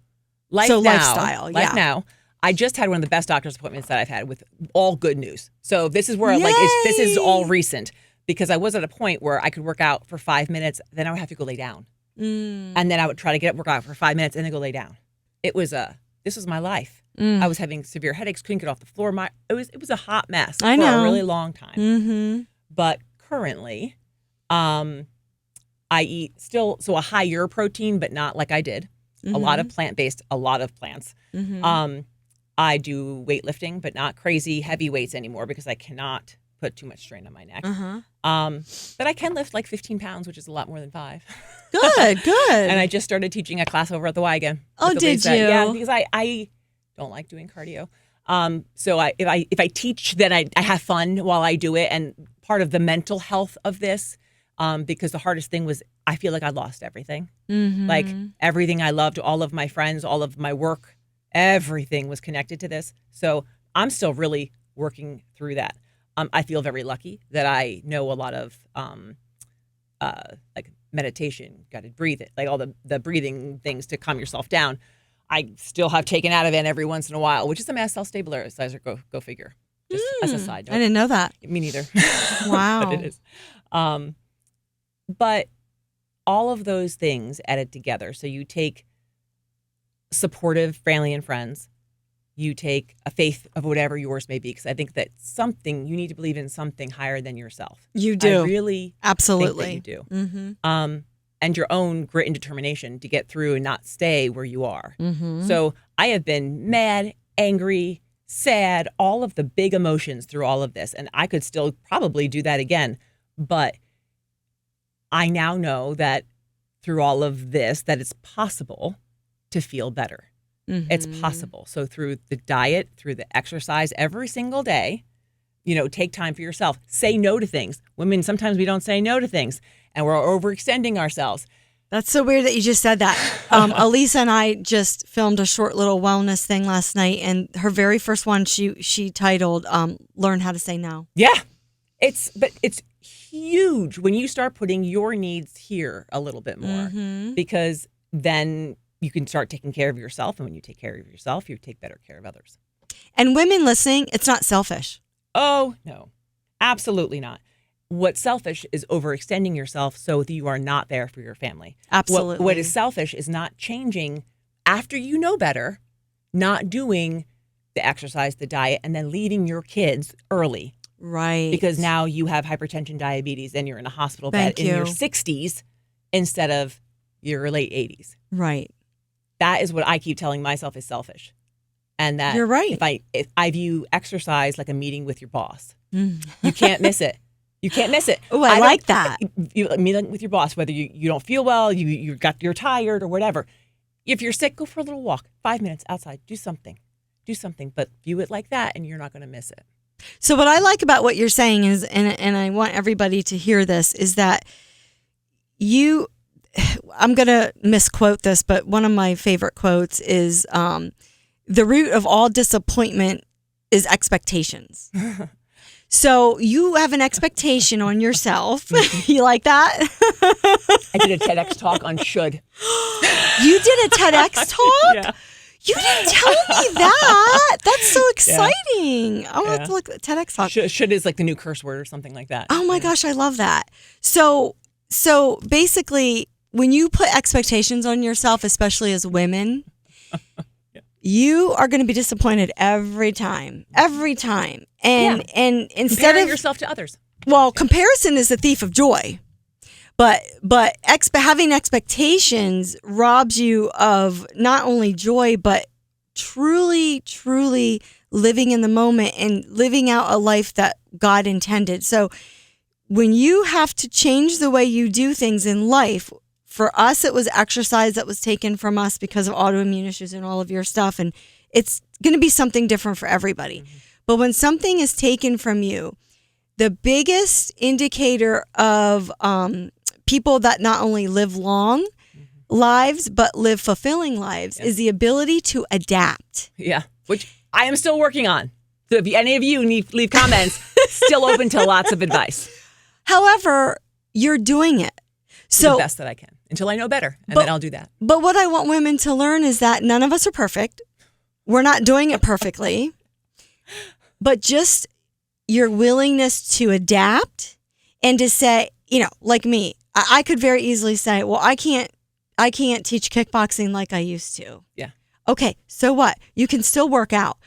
lifestyle, life now. I just had one of the best doctor's appointments that I've had with all good news. So this is where this is all recent. Because I was at a point where I could work out for 5 minutes, then I would have to go lay down. And then I would try to get up, work out for 5 minutes, and then go lay down. This was my life. I was having severe headaches, couldn't get off the floor. It was a hot mess for a really long time. Mm-hmm. But currently, I eat still a higher protein, but not like I did. A lot of plant-based, a lot of plants. Mm-hmm. I do weightlifting, but not crazy heavy weights anymore because I cannot put too much strain on my neck. But I can lift like 15 pounds, which is a lot more than 5. Good. And I just started teaching a class over at the Y again. Oh, did you? Yeah, because I don't like doing cardio. So if I teach, then I have fun while I do it. And part of the mental health of this, because the hardest thing was I feel like I lost everything. Mm-hmm. Like everything I loved, all of my friends, all of my work, everything was connected to this. So I'm still really working through that. I feel very lucky that I know a lot of like meditation, guided breathing, like all the breathing things to calm yourself down. I still have taken Ativan every once in a while, which is a mast cell stabilizer. Go figure. Just as a side note. I didn't know that. Me neither. Wow. But it is. But all of those things added together. So you take supportive family and friends. You take a faith of whatever yours may be, because I think that you need to believe in something higher than yourself. You do. I really absolutely think that you do. Mm-hmm. And your own grit and determination to get through and not stay where you are. Mm-hmm. So I have been mad, angry, sad, all of the big emotions through all of this. And I could still probably do that again. But I now know that through all of this, that it's possible to feel better. Mm-hmm. It's possible. So through the diet, through the exercise, every single day, take time for yourself. Say no to things. Women, sometimes we don't say no to things, and we're overextending ourselves. That's so weird that you just said that. Elisa and I just filmed a short little wellness thing last night, and her very first one, she titled "Learn How to Say No." Yeah, it's huge when you start putting your needs here a little bit more, mm-hmm. because then you can start taking care of yourself. And when you take care of yourself, you take better care of others. And women listening, it's not selfish. Oh, no, absolutely not. What's selfish is overextending yourself so that you are not there for your family. Absolutely. What is selfish is not changing after you know better, not doing the exercise, the diet, and then leaving your kids early. Right. Because now you have hypertension, diabetes, and you're in a hospital bed in your 60s instead of your late 80s. Right. That is what I keep telling myself is selfish. And that you're right. If I view exercise like a meeting with your boss, you can't miss it. You can't miss it. Oh, I like that. You meet with your boss, whether you don't feel well, you're tired or whatever. If you're sick, go for a little walk, 5 minutes outside, do something, but view it like that and you're not going to miss it. So what I like about what you're saying is, and I want everybody to hear this, is that I'm going to misquote this, but one of my favorite quotes is, the root of all disappointment is expectations. So you have an expectation on yourself. You like that? I did a TEDx talk on should. You did a TEDx talk? Yeah. You didn't tell me that. That's so exciting. Yeah. I'm going to have to look at TEDx talk. Should is like the new curse word or something like that. Oh my gosh, I love that. So basically, when you put expectations on yourself, especially as women, you are going to be disappointed every time. And instead comparing of yourself to others. Well, comparison is the thief of joy. But having expectations robs you of not only joy, but truly living in the moment and living out a life that God intended. So when you have to change the way you do things in life, for us, it was exercise that was taken from us because of autoimmune issues and all of your stuff. And it's going to be something different for everybody. Mm-hmm. But when something is taken from you, the biggest indicator of people that not only live long lives, but live fulfilling lives is the ability to adapt. Yeah, which I am still working on. So if any of you need leave comments, still open to lots of advice. However, you're doing it. So the best that I can until I know better, and then I'll do that. But what I want women to learn is that none of us are perfect. We're not doing it perfectly, but just your willingness to adapt and to say, like me, I could very easily say, well, I can't teach kickboxing like I used to. Yeah. Okay, so what? You can still work out.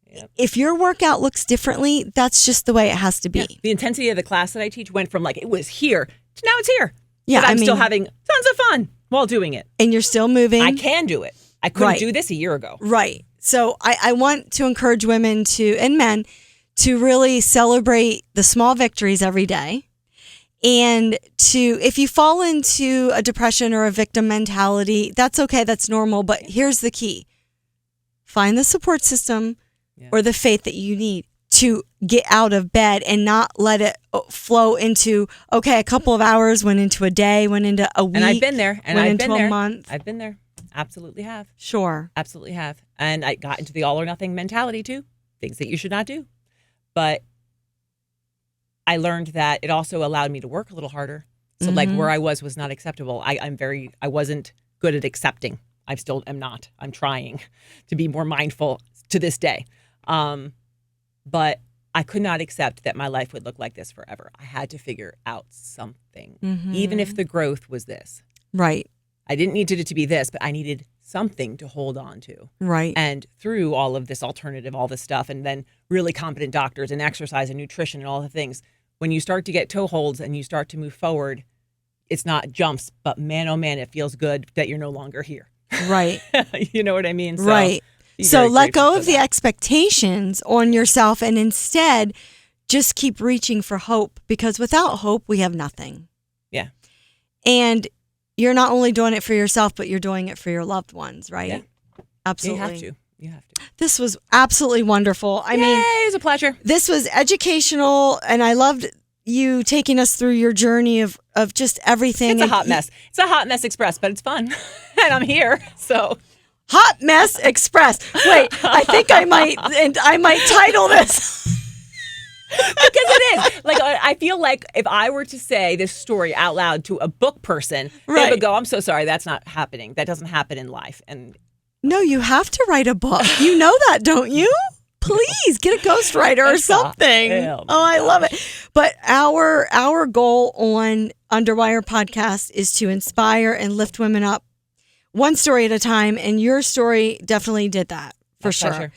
Yep. If your workout looks differently, that's just the way it has to be. Yeah. The intensity of the class that I teach went from like it was here to now it's here. Yeah, but I'm still having tons of fun while doing it. And you're still moving. I can do it. I couldn't do this a year ago. Right. So I want to encourage women and men to really celebrate the small victories every day. And if you fall into a depression or a victim mentality, that's okay. That's normal. But here's the key. Find the support system or the faith that you need to get out of bed and not let it flow into, okay, a couple of hours went into a day, went into a week. And I've been there. And I've been there. A month. I've been there. Absolutely have. Sure. Absolutely have. And I got into the all or nothing mentality too. Things that you should not do. But I learned that it also allowed me to work a little harder. So like where I was not acceptable. I wasn't good at accepting. I still am not. I'm trying to be more mindful to this day. But I could not accept that my life would look like this forever. I had to figure out something, even if the growth was this. Right. I didn't need it to be this, but I needed something to hold on to. Right. And through all of this alternative, all this stuff, and then really competent doctors and exercise and nutrition and all the things, when you start to get toeholds and you start to move forward, it's not jumps, but man, oh man, it feels good that you're no longer here. Right. You know what I mean? So, right. So let go of the expectations on yourself and instead just keep reaching for hope, because without hope, we have nothing. Yeah. And you're not only doing it for yourself, but you're doing it for your loved ones, right? Yeah. Absolutely. You have to. This was absolutely wonderful. I mean, it was a pleasure. This was educational, and I loved you taking us through your journey of just everything. It's a hot mess. It's a hot mess express, but it's fun. And I'm here, so... Hot Mess Express. Wait, I think I might title this. it is. Like, I feel like if I were to say this story out loud to a book person, they would go, I'm so sorry, that's not happening. That doesn't happen in life. And no, you have to write a book. You know that, don't you? Please get a ghostwriter or something. I love it. But our goal on Underwire Podcast is to inspire and lift women up one story at a time. And your story definitely did that. For sure. Pleasure.